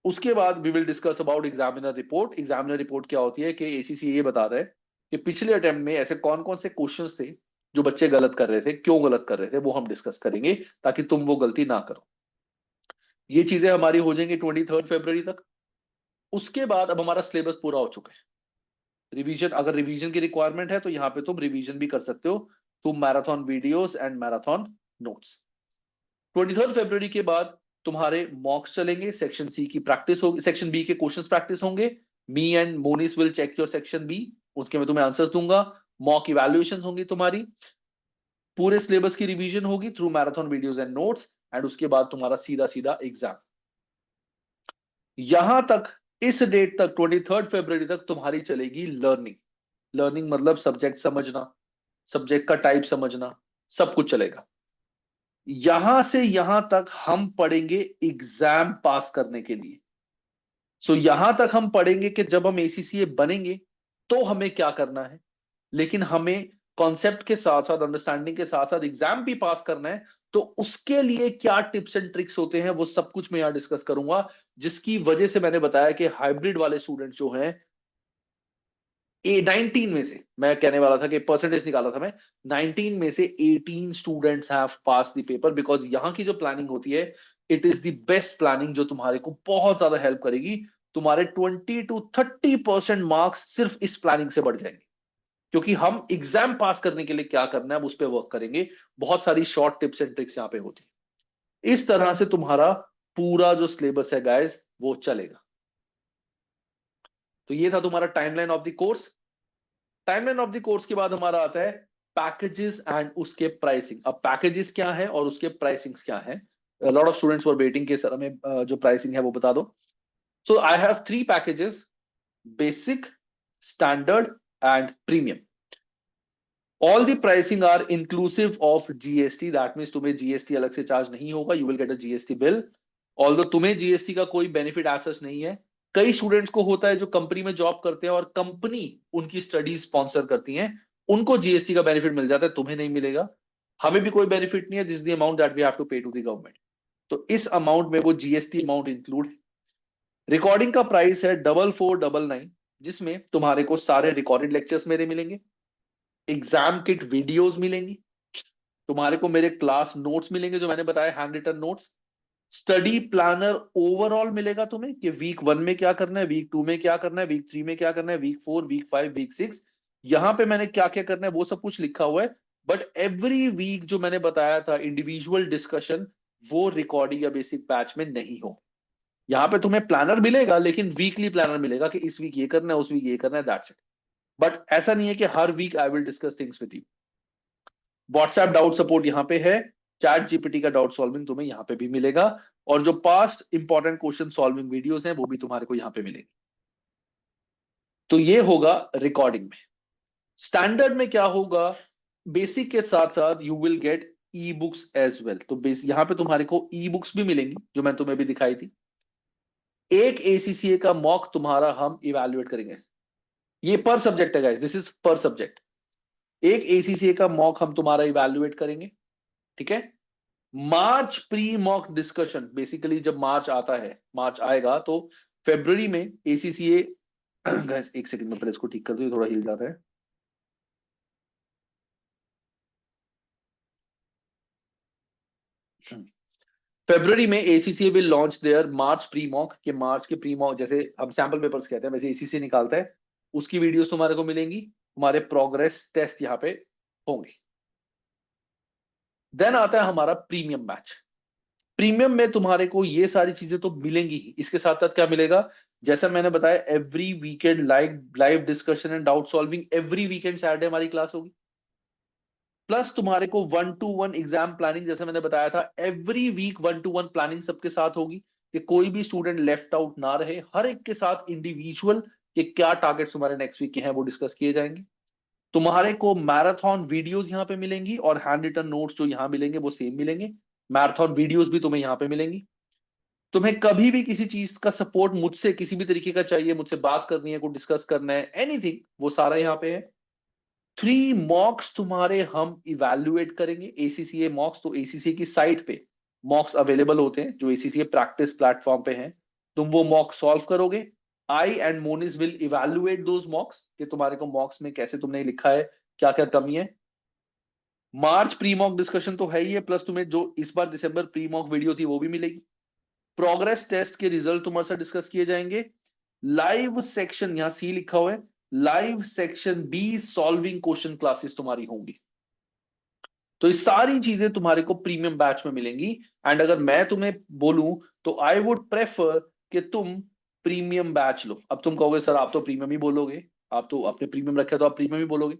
उसके बाद we will discuss about examiner report. Examiner report क्या होती है कि एसीसी ये बता रहा है कि पिछले अटेम्प्ट में ऐसे कौन कौन से क्वेश्चंस थे जो बच्चे गलत कर रहे थे, क्यों गलत कर रहे थे, वो हम डिस्कस करेंगे ताकि तुम वो गलती ना करो। ये चीजें हमारी हो जाएंगी 23 फरवरी तक। उसके बाद अब हमारा सिलेबस पूरा हो चुका है। रिवीजन, अगर रिवीजन की रिक्वायरमेंट है तो यहाँ पे तुम रिवीजन भी कर सकते हो through marathon videos and marathon notes. 23 फरवरी के बाद तुम्हारे मॉक्स चलेंगे, सेक्शन सी की प्रैक्टिस होगी, सेक्शन बी के क्वेश्चंस प्रैक्टिस होंगे। Me and Monis will check your section B, उसके मैं तुम्हें आंसर्स दूंगा। मॉक इवैल्यूएशंस होंगी तुम्हारी, पूरे सिलेबस की रिवीजन होगी through marathon videos and notes, and उसके बाद तुम्हारा सीधा सीधा एग्जाम। यहां तक, इस डेट तक 23 फरवरी तक तुम्हारी चलेगी लर्निंग। लर्निंग मतलब सब्जेक्ट समझना, सब्जेक्ट का टाइप समझना, सब कुछ चलेगा। यहां से यहां तक हम पढ़ेंगे एग्जाम पास करने के लिए। सो यहां तक हम पढ़ेंगे कि जब हम एसीसीए बनेंगे तो हमें क्या करना है, लेकिन हमें कॉन्सेप्ट के साथ साथ, अंडरस्टैंडिंग के साथ साथ एग्जाम भी पास करना है। तो उसके लिए क्या टिप्स एंड ट्रिक्स होते हैं वो सब कुछ मैं यहां डिस्कस करूंगा, जिसकी वजह से मैंने बताया कि हाइब्रिड वाले स्टूडेंट जो हैं, ए 19 में से, मैं कहने वाला था कि परसेंटेज निकाला था मैं, 19 में से 18 students have pass the paper, because यहाँ की जो प्लानिंग होती है, it is the best planning जो तुम्हारे को बहुत ज्यादा हेल्प करेगी। तुम्हारे 20 to 30% मार्क्स सिर्फ इस प्लानिंग से बढ़ जाएंगे, क्योंकि हम एग्जाम पास करने के लिए क्या करना है उस पर वर्क करेंगे। बहुत सारी शॉर्ट टिप्स एंड ट्रिक्स यहाँ पे होती है। इस तरह से तुम्हारा पूरा जो सिलेबस है गाइस वो चलेगा। तो ये था तुम्हारा timeline of the course. Timeline of the course के बाद हमारा आता है पैकेजेस एंड उसके प्राइसिंग। अब पैकेजेस क्या है और उसके प्राइसिंग्स क्या है। Lot of students were waiting के सर हमें जो प्राइसिंग है वो बता दो। So I have 3 packages: basic, standard and premium. All the pricing are inclusive of GST, that means तुम्हें जीएसटी अलग से चार्ज नहीं होगा, you will get a GST bill. Although तुम्हें जीएसटी का कोई बेनिफिट एज नहीं है। कई स्टूडेंट्स को होता है जो कंपनी में जॉब करते हैं और कंपनी उनकी स्टडी स्पॉन्सर करती है, उनको जीएसटी का बेनिफिट मिल जाता है, तुम्हें नहीं मिलेगा। हमें भी कोई बेनिफिट नहीं है, this the amount that we have to pay to the government. तो इस अमाउंट में वो जीएसटी अमाउंट इंक्लूड है। रिकॉर्डिंग का प्राइस है 4499, जिसमें तुम्हारे को सारे रिकॉर्डेड लेक्चर्स मेरे मिलेंगे, एग्जाम किट वीडियोस मिलेंगी, तुम्हारे को मेरे क्लास नोट्स मिलेंगे जो मैंने बताया, handwritten notes, study planner overall मिलेगा तुम्हें कि वीक 1 में क्या करना है, वीक 2 में क्या करना है, वीक 3 में क्या करना है, वीक 4, वीक 5, वीक 6, यहां पे मैंने क्या क्या करना है वो सब कुछ लिखा हुआ है। बट एवरी वीक जो मैंने बताया था इंडिविजुअल डिस्कशन, वो रिकॉर्डिंग या बेसिक बैच में नहीं हो। यहाँ पे तुम्हें प्लानर मिलेगा, लेकिन वीकली प्लानर मिलेगा कि इस वीक ये करना है, उस वीक ये करना है, दैट्स इट। बट ऐसा नहीं है कि हर week I will discuss things with you. WhatsApp doubt support यहाँ पे है, चैट जीपीटी का डाउट सॉल्विंग तुम्हें यहाँ पे भी मिलेगा, और जो past important question solving videos हैं वो भी तुम्हारे को यहाँ पे मिलेंगे। तो ये होगा रिकॉर्डिंग में। स्टैंडर्ड में क्या होगा, बेसिक के साथ साथ you will get e books as well. तो यहाँ पे तुम्हारे को ई बुक्स भी मिलेंगी जो मैं तुम्हें भी दिखाई थी। एक एसीसीए का मॉक तुम्हारा हम इवेल्युएट करेंगे, ये पर सब्जेक्ट है गाइस, दिस इज पर सब्जेक्ट। एक एसीसीए का मॉक हम तुम्हारा इवेल्युएट करेंगे, ठीक है। मार्च प्री मॉक डिस्कशन, बेसिकली जब मार्च आता है, मार्च आएगा तो फरवरी में एसीसीए गाइस, एक सेकंड में पहले इसको ठीक कर दो, थोड़ा हिल जाता है। फरवरी में ACCA will launch their March pre mock, के मार्च के प्री मॉक जैसे हम सैंपल पेपर्स कहते हैं वैसे एसीसीए निकालता है, उसकी वीडियोस तुम्हारे को मिलेंगी, तुम्हारे प्रोग्रेस टेस्ट यहाँ पे होंगे। देन आता है हमारा प्रीमियम बैच। प्रीमियम में तुम्हारे को ये सारी चीजें तो मिलेंगी ही, इसके साथ साथ क्या मिलेगा, जैसा मैंने बताया every weekend live live discussion and doubt solving, every weekend Saturday हमारी क्लास होगी। प्लस तुम्हारे को 1-to-1 एग्जाम प्लानिंग, जैसे मैंने बताया था एवरी वीक 1-to-1 प्लानिंग सबके साथ होगी, कि कोई भी स्टूडेंट लेफ्ट आउट ना रहे, हर एक के साथ इंडिविजुअल के क्या टारगेट्स तुम्हारे नेक्स्ट वीक के हैं वो डिस्कस किए जाएंगे। तुम्हारे को मैराथन वीडियोस यहाँ पे मिलेंगी, और हैंड रिटन नोट्स जो यहाँ मिलेंगे वो सेम मिलेंगे। मैराथन वीडियोस भी तुम्हें यहाँ पे मिलेंगी। तुम्हें कभी भी किसी चीज का सपोर्ट मुझसे किसी भी तरीके का चाहिए, मुझसे बात करनी है, कुछ डिस्कस करना है, एनीथिंग, वो सारा यहाँ पे है। 3 मॉक्स तुम्हारे हम इवैल्यूएट करेंगे, एसीसीए मॉक्स, तो एसीसीए की साइट पे मॉक्स अवेलेबल होते हैं जो एसीसी प्रैक्टिस प्लेटफॉर्म पे हैं। तुम वो मॉक सॉल्व करोगे, I and Monis will evaluate those mocks कि तुम्हारे को मॉक्स में कैसे तुमने लिखा है, क्या क्या कमी है। मार्च प्री मॉक डिस्कशन तो है ही है, प्लस तुम्हें जो इस बार दिसंबर प्री मॉक वीडियो थी वो भी मिलेगी। प्रोग्रेस टेस्ट के रिजल्ट तुम्हारे साथ डिस्कस किए जाएंगे। लाइव सेक्शन, यहां सी लिखा हुआ है, live section B solving question classes तुम्हारी होंगी। तो ये सारी चीजें तुम्हारे को प्रीमियम बैच में मिलेंगी। एंड अगर मैं तुम्हें बोलूं तो आई वुड प्रेफर कि तुम प्रीमियम बैच लो। अब तुम कहोगे सर आप तो प्रीमियम ही बोलोगे, आप तो अपने प्रीमियम रखे तो आप प्रीमियम ही बोलोगे।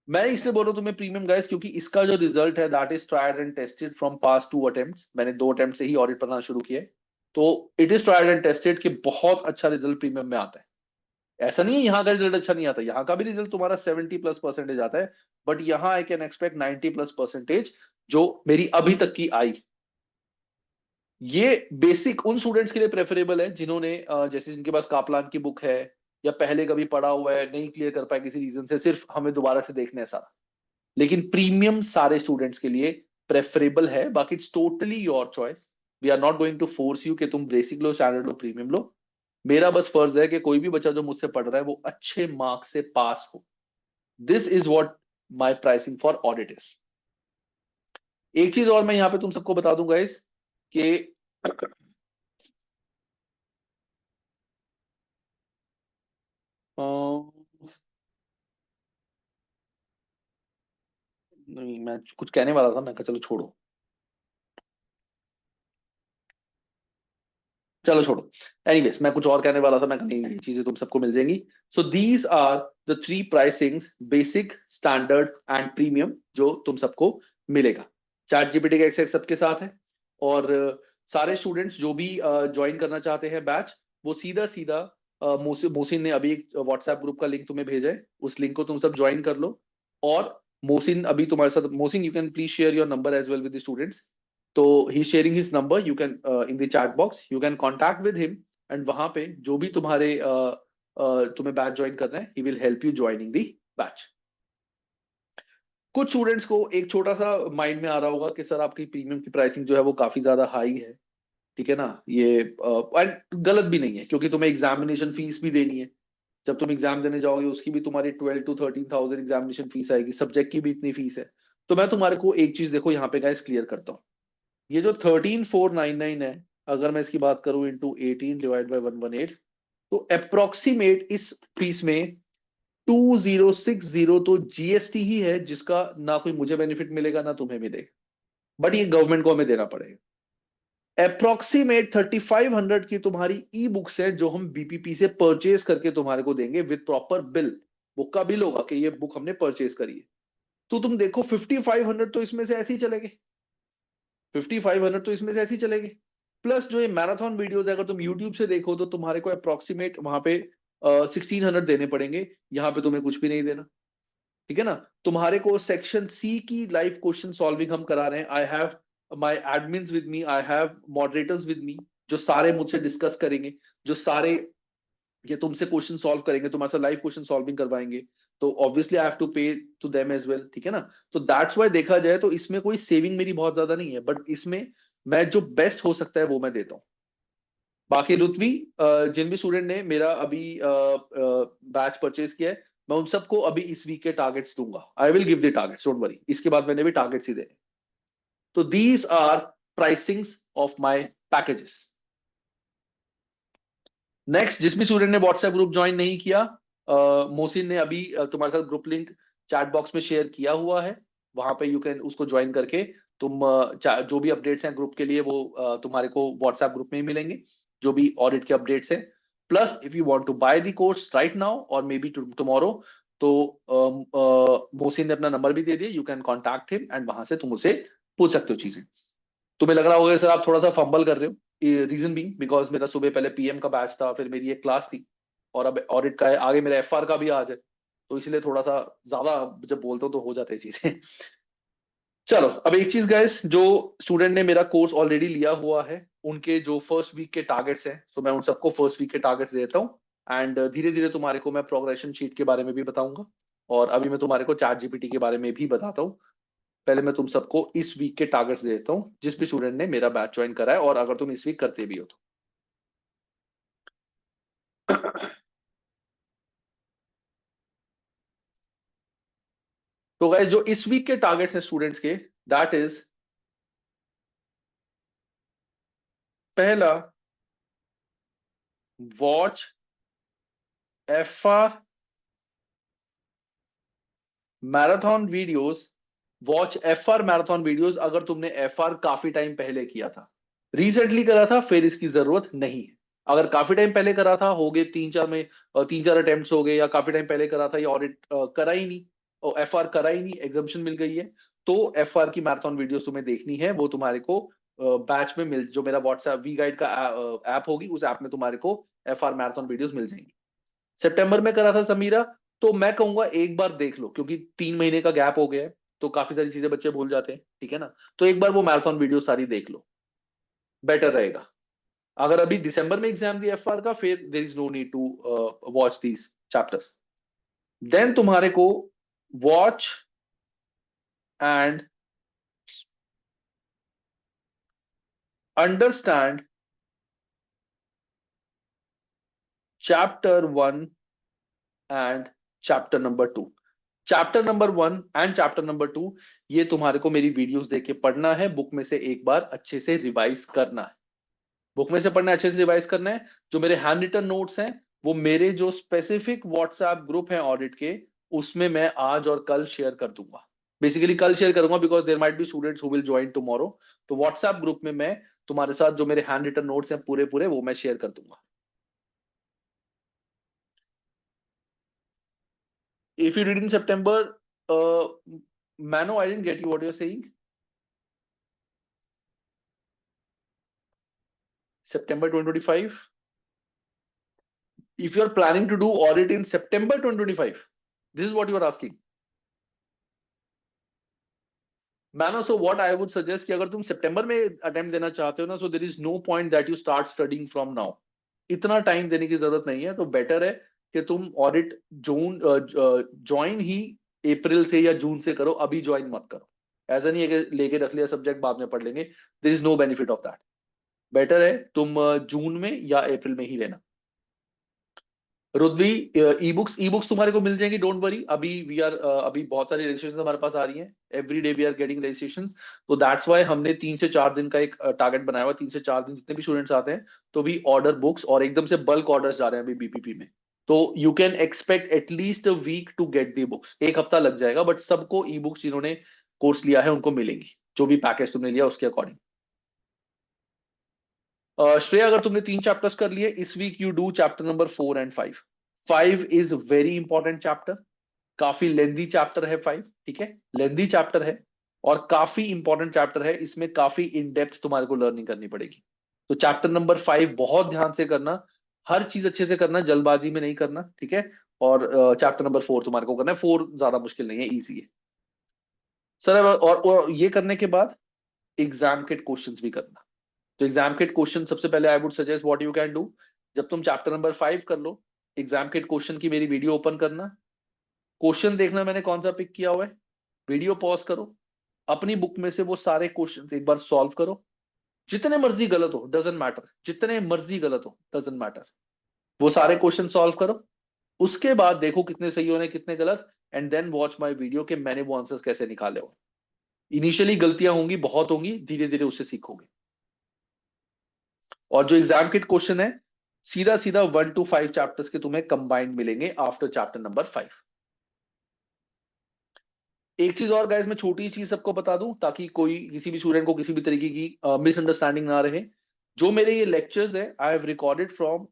मैं इसलिए बोल रहा हूं तुम्हें प्रीमियम गाइस क्योंकि इसका जो रिजल्ट है that is tried and tested from past 2 attempts. मैंने 2 अटेम्प्ट से ही ऑडिट करना शुरू किया है, तो it is tried and tested कि बहुत अच्छा रिजल्ट प्रीमियम में आता है। ऐसा नहीं है यहाँ का रिजल्ट अच्छा नहीं आता, यहाँ का भी रिजल्ट तुम्हारा 70+ परसेंटेज आता है, बट यहाँ आई कैन एक्सपेक्ट 90+परसेंटेज जो मेरी अभी तक की आई। ये बेसिक उन स्टूडेंट्स के लिए प्रेफरेबल है जिन्होंने जैसे जिनके पास कापलान की बुक है या पहले कभी पढ़ा हुआ है, नहीं क्लियर कर पाए किसी रीजन से, सिर्फ हमें दोबारा से देखना है सारा। लेकिन प्रीमियम सारे स्टूडेंट्स के लिए प्रेफरेबल है, बाकी it's totally your choice. We are not going to force you कि तुम बेसिक लो, स्टैंडर्ड लो, प्रीमियम लो। मेरा बस फर्ज है कि कोई भी बच्चा जो मुझसे पढ़ रहा है वो अच्छे मार्क्स से पास हो। This is what my pricing for audit is. एक चीज और मैं यहाँ पे तुम सबको बता दूंगा इस कि नहीं मैं कुछ कहने वाला था, मैं कहा चलो छोड़ो, चलो छोड़ो। एनीवेज मैं कुछ और कहने वाला था, मैं कहा नहीं ये चीजें तुम सबको मिल जाएंगी। So these are the 3 pricings, basic, standard and premium, जो तुम सबको मिलेगा। चैट जीपीटी का एक्सेस सबके साथ है। और सारे स्टूडेंट्स जो भी ज्वाइन करना चाहते हैं बैच, वो सीधा सीधा मोहसिन ने अभी एक व्हाट्सएप ग्रुप का लिंक तुम्हें भेजा है, उस लिंक को तुम सब ज्वाइन कर लो। और मोहसिन अभी तुम्हारे साथ, Mohsin you can please share your number as well with the students. तो he sharing his number, you can in the chat box you can contact with him. And वहां पे जो भी तुम्हारे तुम्हें बैच ज्वाइन करना है, he will help you joining the batch. कुछ स्टूडेंट्स को एक छोटा सा माइंड में आ रहा होगा कि सर आपकी प्रीमियम की प्राइसिंग जो है वो काफी ज्यादा हाई है, ठीक है ना। ये and गलत भी नहीं है क्योंकि तुम्हें एग्जामिनेशन फीस भी देनी है। जब तुम एग्जाम देने जाओगे उसकी भी तुम्हारी 12 to 13 thousand एग्जामिनेशन फीस आएगी, सब्जेक्ट की भी इतनी फीस है। तो मैं तुम्हारे को एक चीज देखो यहाँ पे गाइस क्लियर करता हूँ। ये जो 13499 है, अगर मैं इसकी बात करूं इंटू 18 डिवाइड बाई 118, तो अप्रोक्सीमेट इस फीस में 2060 तो जीएसटी ही है, जिसका ना कोई मुझे बेनिफिट मिलेगा ना तुम्हें मिलेगा, बट ये गवर्नमेंट को हमें देना पड़ेगा। अप्रोक्सीमेट 3500 की तुम्हारी ई बुक्स है जो हम बीपीपी से परचेज करके तुम्हारे को देंगे विद प्रॉपर बिल। बुक का बिल होगा कि ये बुक हमने परचेज करी है। तो तुम देखो 5500 तो इसमें से ऐसे ही चलेंगे, 5500 तो इसमें से ऐसे ही चलेंगे। प्लस जो ये मैराथन वीडियोस है, अगर तुम यूट्यूब से देखो तो तुम्हारे को अप्रोक्सीमेट वहां पे 1600 देने पड़ेंगे, यहाँ पे तुम्हें कुछ भी नहीं देना, ठीक है ना। तुम्हारे को सेक्शन सी की लाइव क्वेश्चन सॉल्विंग हम करा रहे हैं। I have my admins with me, I have moderators with me, जो सारे मुझसे डिस्कस करेंगे, जो सारे ये तुमसे क्वेश्चन सॉल्व करेंगे, तुम्हारे साथ लाइव क्वेश्चन सॉल्विंग करवाएंगे। तो obviously I have to pay to them as well, ठीक है ना। तो दैट्स व्हाई देखा जाए तो इसमें कोई सेविंग मेरी बहुत ज्यादा नहीं है, बट इसमें मैं जो बेस्ट हो सकता है वो मैं देता हूँ। बाकी रुतवी, जिन भी स्टूडेंट ने मेरा अभी बैच परचेज किया है, मैं उन सबको अभी इस वीक के टारगेट्स दूंगा। I will give the targets, don't worry, इसके बाद मैंने भी टारगेट्स ही देने। तो these are pricings of my packages. Next, जिस भी स्टूडेंट ने व्हाट्सएप ग्रुप ज्वाइन नहीं किया, मोहसिन ने अभी तुम्हारे साथ ग्रुप लिंक चैट बॉक्स में शेयर किया हुआ है, वहां पे यू कैन उसको ज्वाइन करके तुम जो भी अपडेट्स हैं ग्रुप के लिए वो तुम्हारे को व्हाट्सएप ग्रुप में ही मिलेंगे, जो भी ऑडिट के अपडेट्स हैं। Plus if you want to buy the course right now और मे बी टुमारो, तो मोहसिन ने अपना नंबर भी दे दिया, you can contact him and वहां से तुम उसे पूछ सकते हो चीजें। तुम्हें लग रहा होगा सर आप थोड़ा सा फंबल कर रहे हो, रीजन बीइंग बिकॉज मेरा सुबह पहले पीएम का बैच था, फिर मेरी एक क्लास थी, और अब ऑडिट का है, आगे मेरा एफआर का भी आज है, तो इसलिए थोड़ा सा ज्यादा जब बोलते हो तो हो जाते हैं चीजें। चलो अब एक चीज गाइस, जो स्टूडेंट ने मेरा कोर्स ऑलरेडी लिया हुआ है उनके जो फर्स्ट वीक के टारगेट्स हैं, तो मैं उन सबको फर्स्ट वीक के टारगेट्स देता हूँ। एंड धीरे धीरे तुम्हारे को मैं प्रोग्रेशन शीट के बारे में भी बताऊंगा, और अभी मैं तुम्हारे को चैट जीपीटी के बारे में भी बताता हूँ। पहले मैं तुम सबको इस वीक के टारगेट्स देता हूँ, जिस भी स्टूडेंट ने मेरा बैच ज्वाइन करा है और अगर तुम इस वीक करते भी हो तो। तो गाइस जो इस वीक के टारगेट्स हैं स्टूडेंट्स के, दैट इज पहला, watch FR marathon videos. Watch FR marathon videos अगर तुमने एफआर काफी टाइम पहले किया था, रिसेंटली करा था, फिर इसकी जरूरत नहीं है। अगर काफी टाइम पहले करा था, हो गए 3-4 में, 3-4 अटेम्प्ट्स हो गए, या काफी टाइम पहले करा था, या ऑडिट करा ही नहीं और एफआर करा ही नहीं, एग्जाम्पशन मिल गई है, तो एफआर की मैराथन वीडियोस तुम्हें देखनी है। वो तुम्हारे को बैच में मिल, जो मेरा व्हाट्सएप वी गाइड का ऐप होगी, उस ऐप में तुम्हारे को एफआर मैराथन वीडियोस मिल जाएंगी। सितंबर में करा था समीरा, तो मैं कहूंगा एक बार देख लो, क्योंकि 3 महीने का गैप हो गया है, तो काफी सारी चीजें बच्चे भूल जाते हैं, ठीक है ना। तो एक बार वो मैराथन वीडियो सारी देख लो, बेटर रहेगा। अगर अभी दिसंबर में एग्जाम दिया एफआर का, फिर there is no need to watch these chapters. Then तुम्हारे को watch and understand chapter 1 and chapter number 2। Chapter number 1 and chapter number 2 ये तुम्हारे को मेरी वीडियोस देख के पढ़ना है, बुक में से एक बार अच्छे से रिवाइज करना है। बुक में से पढ़ना है, अच्छे से रिवाइज करना है। जो मेरे हैंड रिटन नोट्स हैं, वो मेरे जो स्पेसिफिक व्हाट्सएप ग्रुप है ऑडिट के, उसमें मैं आज और कल शेयर कर दूंगा। बेसिकली कल शेयर करूंगा, because there might be students who will join tomorrow. तो व्हाट्सएप ग्रुप में मैं तुम्हारे साथ जो मेरे हैंड रिटन नोट्स हैं पूरे पूरे, वो मैं शेयर कर दूंगा। If you read in September, Mano, I didn't get you what you're saying. September 2025. If you're planning to do audit in September 2025, this is what you are asking. Mano, so what I would suggest कि अगर तुम सितंबर में अटेम्प्ट देना चाहते हो ना, so there is no point that you start studying from now. इतना टाइम देने की जरूरत नहीं है, तो बेटर है कि तुम ऑडिट जून ज्वाइन ही अप्रैल से या जून से करो, अभी ज्वाइन मत करो। ऐसा नहीं है कि लेके रख लिया सब्जेक्ट बाद में पढ़ लेंगे, there is no benefit of that. Better है तुम जून में या अप्रैल में ही लेना। रुद्वी, ई बुक्स तुम्हारे को मिल जाएंगी, डोंट वरी। अभी बहुत सारी रजिस्ट्रेशन हमारे पास आ रही हैं, every day we are getting registration. तो दैट्स वाई हमने 3 से 4 दिन का एक टारगेट बनाया हुआ, 3 से 4 दिन जितने भी स्टूडेंट्स आते हैं, तो वी ऑर्डर बुक्स, और एकदम से बल्क ऑर्डर्स जा रहे हैं अभी बीपीपी में। तो you can expect at least a week to get the books, एक हफ्ता लग जाएगा, बट सबको ई बुक्स जिन्होंने कोर्स लिया है उनको मिलेंगी, जो भी पैकेज तुमने लिया उसके अकॉर्डिंग। श्रेया, अगर तुमने 3 चैप्टर्स कर लिए इस week, you do chapter number 4 and 5। 5 is very important chapter, काफी लेंदी चैप्टर है 5, ठीक है, लेंदी चैप्टर है और काफी इंपॉर्टेंट चैप्टर है। इसमें काफी इन डेप्थ तुम्हारे को लर्निंग करनी पड़ेगी। तो चैप्टर नंबर 5 बहुत ध्यान से करना, हर चीज अच्छे से करना, जल्दबाजी में नहीं करना, ठीक है। और चैप्टर नंबर 4 तुम्हारे को करना है। 4 ज्यादा मुश्किल नहीं है, इजी है सर। और ये करने के बाद एग्जाम के क्वेश्चंस भी करना। तो एग्जाम के क्वेश्चन सबसे पहले I would suggest what you can do, जब तुम चैप्टर नंबर 5 कर लो, एग्जाम के क्वेश्चन की मेरी वीडियो ओपन करना, क्वेश्चन देखना मैंने कौन सा पिक किया हुआ है, वीडियो पॉज करो, अपनी बुक में से वो सारे क्वेश्चन एक बार सॉल्व करो। जितने मर्जी गलत हो डजेंट मैटर, जितने मर्जी गलत हो डजेंट मैटर, वो सारे क्वेश्चन सॉल्व करो। उसके बाद देखो कितने सही होने कितने गलत, and then watch my video के मैंने वो आंसर्स कैसे निकाले हो। इनिशियली गलतियां होंगी, बहुत होंगी, धीरे धीरे उससे सीखोगे। और जो एग्जाम किट क्वेश्चन है, सीधा सीधा 1 to 5 चैप्टर्स के तुम्हें कंबाइंड मिलेंगे आफ्टर चैप्टर नंबर 5। एक चीज और गाइस, मैं छोटी चीज सबको बता दूं, ताकि कोई किसी भी स्टूडेंट को किसी भी तरीके की मिसअंडरस्टैंडिंग ना रहे। जो मेरे ये लेक्चर्स है, I have recorded from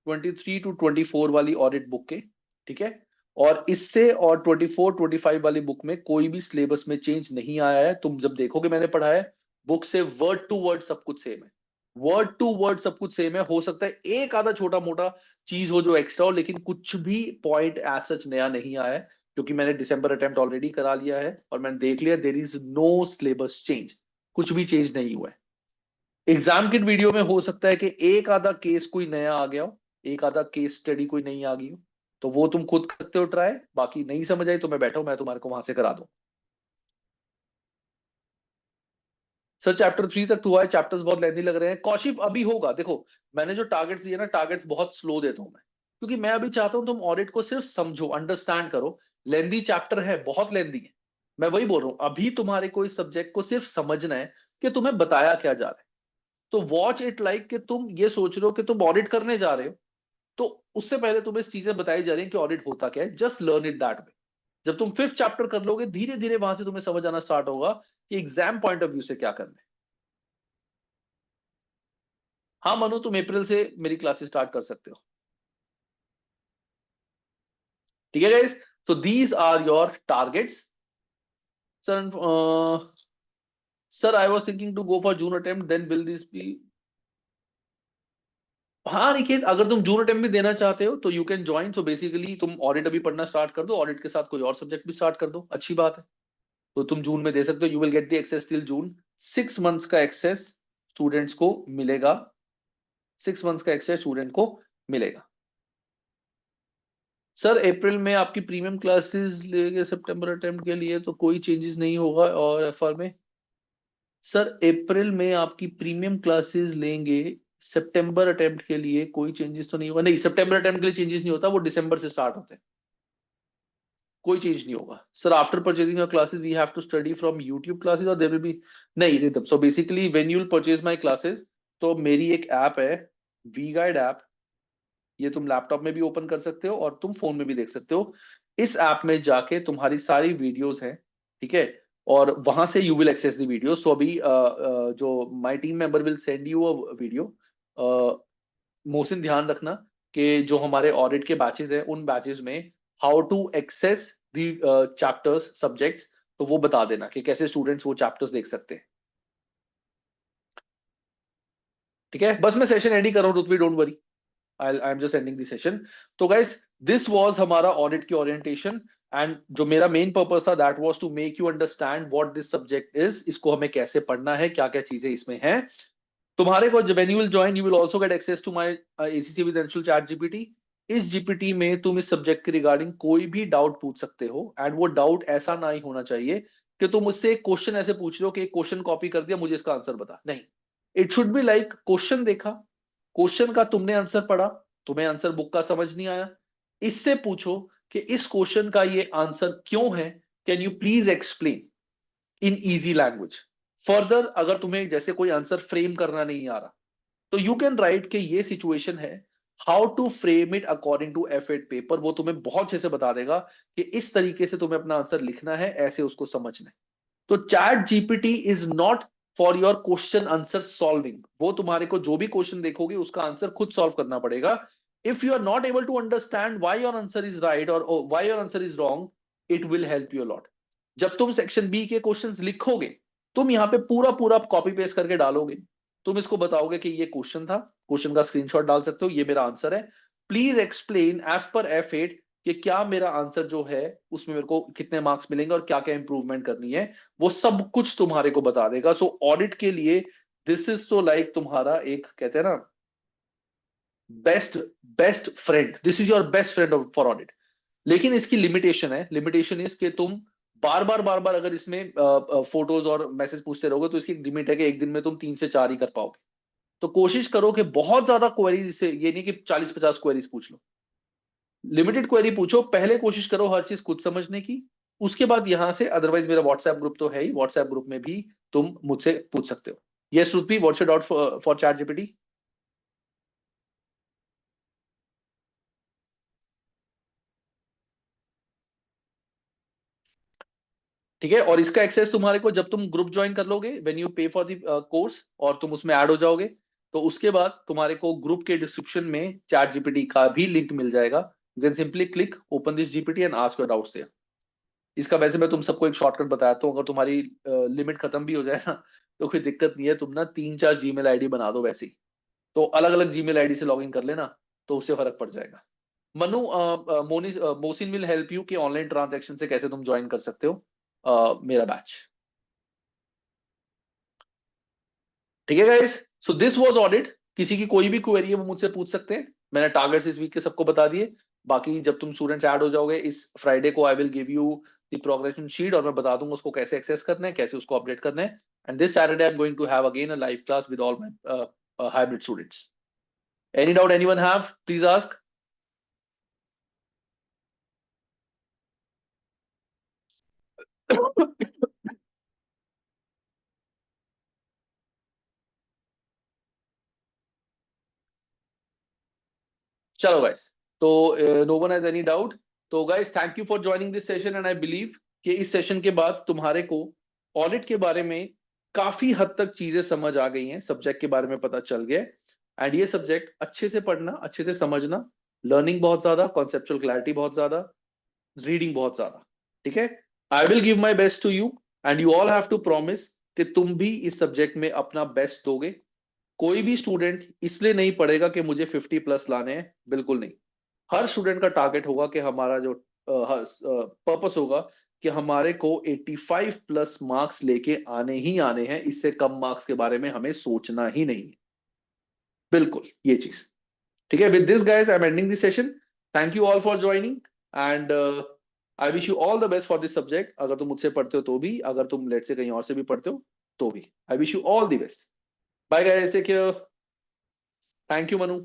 23 to 24 वाली ऑडिट बुक के, ठीक है। और इससे और 24-25 वाली बुक में कोई भी सिलेबस में चेंज नहीं आया है। तुम जब देखोगे मैंने पढ़ा है, बुक से वर्ड टू वर्ड सब कुछ सेम है, वर्ड टू वर्ड सब कुछ सेम है। हो सकता है एक आधा छोटा मोटा चीज हो जो एक्स्ट्रा हो, लेकिन कुछ भी पॉइंट एज सच नया नहीं आया है, क्योंकि मैंने दिसंबर अटेम्प्ट ऑलरेडी करा लिया है और मैंने देख लिया, there is no syllabus change, कुछ भी चेंज नहीं हुआ है। एग्जाम किट वीडियो में हो सकता है कि एक आधा केस कोई नया आ गया हो, एक आधा केस स्टडी कोई नई आ गई हो, तो वो तुम खुद करते हो ट्राई, बाकी नहीं समझ आई तो मैं बैठा हूं, मैं तुम्हारे को वहां से करा दूं। सर चैप्टर 3 तक तो हुआ है, चैप्टर्स बहुत लेंथी लग रहे हैं कौशिक, अभी होगा। देखो मैंने जो टारगेट्स दिए ना, टारगेट्स बहुत स्लो देता हूं मैं, क्योंकि मैं अभी चाहता हूं तुम ऑडिट को सिर्फ समझो, अंडरस्टैंड करो। लेंदी चैप्टर है, बहुत लेंदी है, मैं वही बोल रहा हूं। अभी तुम्हारे को इस सब्जेक्ट को सिर्फ समझना है कि तुम्हें बताया क्या जा रहा है। तो वॉच इट लाइक कि तुम ये सोच रहे हो कि तुम ऑडिट करने जा रहे हो, तो उससे पहले तुम्हें चीजें बताई जा रही हैं कि ऑडिट होता क्या है। Just learn it that way. जब तुम फिफ्थ चैप्टर कर लोगे, धीरे धीरे वहां से तुम्हें समझ आना स्टार्ट होगा कि एग्जाम पॉइंट ऑफ व्यू से क्या करना है। हाँ मनु, तुम अप्रैल से मेरी क्लासेस स्टार्ट कर सकते हो। ठीक है guys, so these are your targets. Sir sir I was thinking to go for June attempt, then will this be. हाँ देखिए, अगर तुम जून अटेम्प्ट भी देना चाहते हो तो you can join. So basically तुम ऑडिट अभी पढ़ना स्टार्ट कर दो, ऑडिट के साथ कोई और सब्जेक्ट भी स्टार्ट कर दो, अच्छी बात है। तो तुम जून में दे सकते हो। You will get the access till June. 6 months का एक्सेस स्टूडेंट्स को मिलेगा। 6 मंथ्स का एक्सेस स्टूडेंट को मिलेगा। सर अप्रैल में आपकी प्रीमियम क्लासेस लेंगे सितंबर अटेम्प्ट के लिए, तो कोई चेंजेस नहीं होगा। और एफआर में सर अप्रैल में आपकी प्रीमियम क्लासेस लेंगे सितंबर अटेम्प्ट के लिए, कोई चेंजेस तो नहीं होगा। नहीं, सितंबर अटेम्प्ट के लिए चेंजेस नहीं होता, वो दिसंबर से स्टार्ट होते हैं। कोई चेंज नहीं होगा sir. After purchasing your classes we have to study from YouTube classes, और देयर विल बी। नहीं rhythm, so basically when you will purchase my classes, तो मेरी एक ऐप है, वी गाइड ऐप। ये तुम लैपटॉप में भी ओपन कर सकते हो और तुम फोन में भी देख सकते हो। इस ऐप में जाके तुम्हारी सारी वीडियोस हैं, ठीक है, और वहां से you will access the video. So अभी जो my team member will send you a video. Mohsin ध्यान रखना कि जो हमारे ऑडिट के बैचेस हैं, उन बैचेस में how to access the chapters subjects, तो वो बता देना कि कैसे स्टूडेंट्स वो चैप्टर्स देख सकते हैं। ठीक है, बस मैं सेशन एंड ही कर रहा हूँ Rutvi, don't worry, I am just ending the session. तो गाइस, दिस वाज हमारा ऑडिट की ओरिएंटेशन। एंड जो मेरा मेन पर्पस था, that was to make you understand what this subject is, इसको हमें कैसे पढ़ना है, क्या क्या चीजें इसमें हैं। तुम्हारे को when you will join, you will also get access to my ACC with Anshul chat GPT. इस जीपीटी में तुम इस सब्जेक्ट के रिगार्डिंग कोई भी डाउट पूछ सकते हो, एंड वो डाउट ऐसा ना ही होना चाहिए कि तुम मुझसे एक क्वेश्चन ऐसे पूछ रहे हो कि एक क्वेश्चन कॉपी कर दिया, मुझे इसका आंसर बता। नहीं, it should be like question देखा, क्वेश्चन का तुमने आंसर पढ़ा, तुम्हें आंसर बुक का समझ नहीं आया, इससे पूछो कि इस क्वेश्चन का ये आंसर क्यों है, can you please explain in easy language. Further अगर तुम्हें जैसे कोई आंसर फ्रेम करना नहीं आ रहा, तो यू कैन राइट कि ये सिचुएशन है, how to frame it according to F8 paper. वो तुम्हें बहुत अच्छे से बता देगा कि इस तरीके से तुम्हें अपना आंसर लिखना है, ऐसे उसको समझना है। तो chat GPT is not for your question answer solving. वो तुम्हारे को जो भी क्वेश्चन देखोगे उसका आंसर खुद सॉल्व करना पड़ेगा। If you are not able to understand why your answer is right और why your answer is wrong, it will help you lot. जब तुम सेक्शन बी के क्वेश्चंस लिखोगे, तुम यहाँ पे पूरा पूरा कॉपी पेस्ट करके डालोगे। तुम इसको बताओगे कि ये क्वेश्चन था, क्वेश्चन का स्क्रीनशॉट डाल सकते हो, ये मेरा आंसर है, please explain as per F8 कि क्या मेरा आंसर जो है उसमें मेरे को कितने मार्क्स मिलेंगे और क्या क्या इंप्रूवमेंट करनी है। वो सब कुछ तुम्हारे को बता देगा। सो ऑडिट के लिए दिस इज तो लाइक तुम्हारा एक, कहते हैं ना, best best friend, this is your best friend for audit. लेकिन इसकी लिमिटेशन है, लिमिटेशन इज कि तुम बार बार अगर इसमें फोटोज और मैसेज पूछते रहोगे, तो इसकी लिमिट है कि एक दिन में तुम 3 से 4 ही कर पाओगे। तो कोशिश करो कि बहुत ज्यादा क्वेरीज से, ये नहीं कि 40-50 क्वेरीज पूछ लो, लिमिटेड क्वेरी पूछो। पहले कोशिश करो हर चीज खुद समझने की, उसके बाद यहां से, अदरवाइज मेरा व्हाट्सएप ग्रुप तो है ही, व्हाट्सएप ग्रुप में भी तुम मुझसे पूछ सकते हो। Yes Shruti, what's your doubt for chat GPT? ठीक है, और इसका एक्सेस तुम्हारे को जब तुम ग्रुप ज्वाइन कर लोगे, व्हेन यू पे फॉर द कोर्स, और तुम उसमें ऐड हो जाओगे, तो उसके बाद तुम्हारे को ग्रुप के डिस्क्रिप्शन में चैट जीपीटी का भी लिंक मिल जाएगा। You can simply click open this GPT and ask your doubts there. इसका वैसे मैं तुम सबको एक शॉर्टकट बताता हूँ, अगर तुम्हारी लिमिट खत्म भी हो जाए ना, तो कोई दिक्कत नहीं है, तुम ना 3-4 जीमेल आईडी बना दो वैसे ही, तो अलग अलग जीमेल आईडी से लॉगिन कर लेना, तो उससे फर्क पड़ जाएगा। Manu, Mohsin will help you कि ऑनलाइन ट्रांजैक्शन से कैसे तुम ज्वाइन कर सकते हो मेरा बैच। ठीक है guys, so this was audit. किसी की कोई भी क्वेरी है वो मुझसे पूछ सकते हैं। मैंने टारगेट्स इस वीक के सबको बता दिए। बाकी जब तुम स्टूडेंट्स ऐड हो जाओगे इस फ्राइडे को, I will give you the progression sheet, और मैं बता दूंगा उसको कैसे एक्सेस करना है, कैसे उसको अपडेट करना है। And this Saturday, I'm going to have again a live class with all my hybrid students. Any doubt anyone have? Please ask. चलो guys, तो no one has any doubt. तो guys, thank you for joining this session and I believe कि इस सेशन के बाद तुम्हारे को ऑडिट के बारे में काफी हद तक चीजें समझ आ गई हैं, सब्जेक्ट के बारे में पता चल गया। एंड ये सब्जेक्ट अच्छे से पढ़ना, अच्छे से समझना, लर्निंग बहुत ज्यादा, कॉन्सेप्चुअल क्लैरिटी बहुत ज्यादा, रीडिंग बहुत ज्यादा, ठीक है। I will give my best to you and you all have to promise कि तुम भी इस सब्जेक्ट में अपना बेस्ट दोगे। कोई भी स्टूडेंट इसलिए नहीं पढ़ेगा कि मुझे 50 प्लस लाने हैं, बिल्कुल नहीं। हर स्टूडेंट का टारगेट होगा कि हमारा जो पर्पस होगा कि हमारे को 85 प्लस मार्क्स लेके आने ही आने हैं, इससे कम मार्क्स के बारे में हमें सोचना ही नहीं है, बिल्कुल ये चीज, ठीक है। With this guys I am ending this session. Thank you all for joining and I wish you all the best for this subject. अगर तुम मुझसे पढ़ते हो तो भी, अगर तुम लेट से कहीं और से भी पढ़ते हो तो भी, I wish you all the best. Bye guys, take care. Thank you Manu.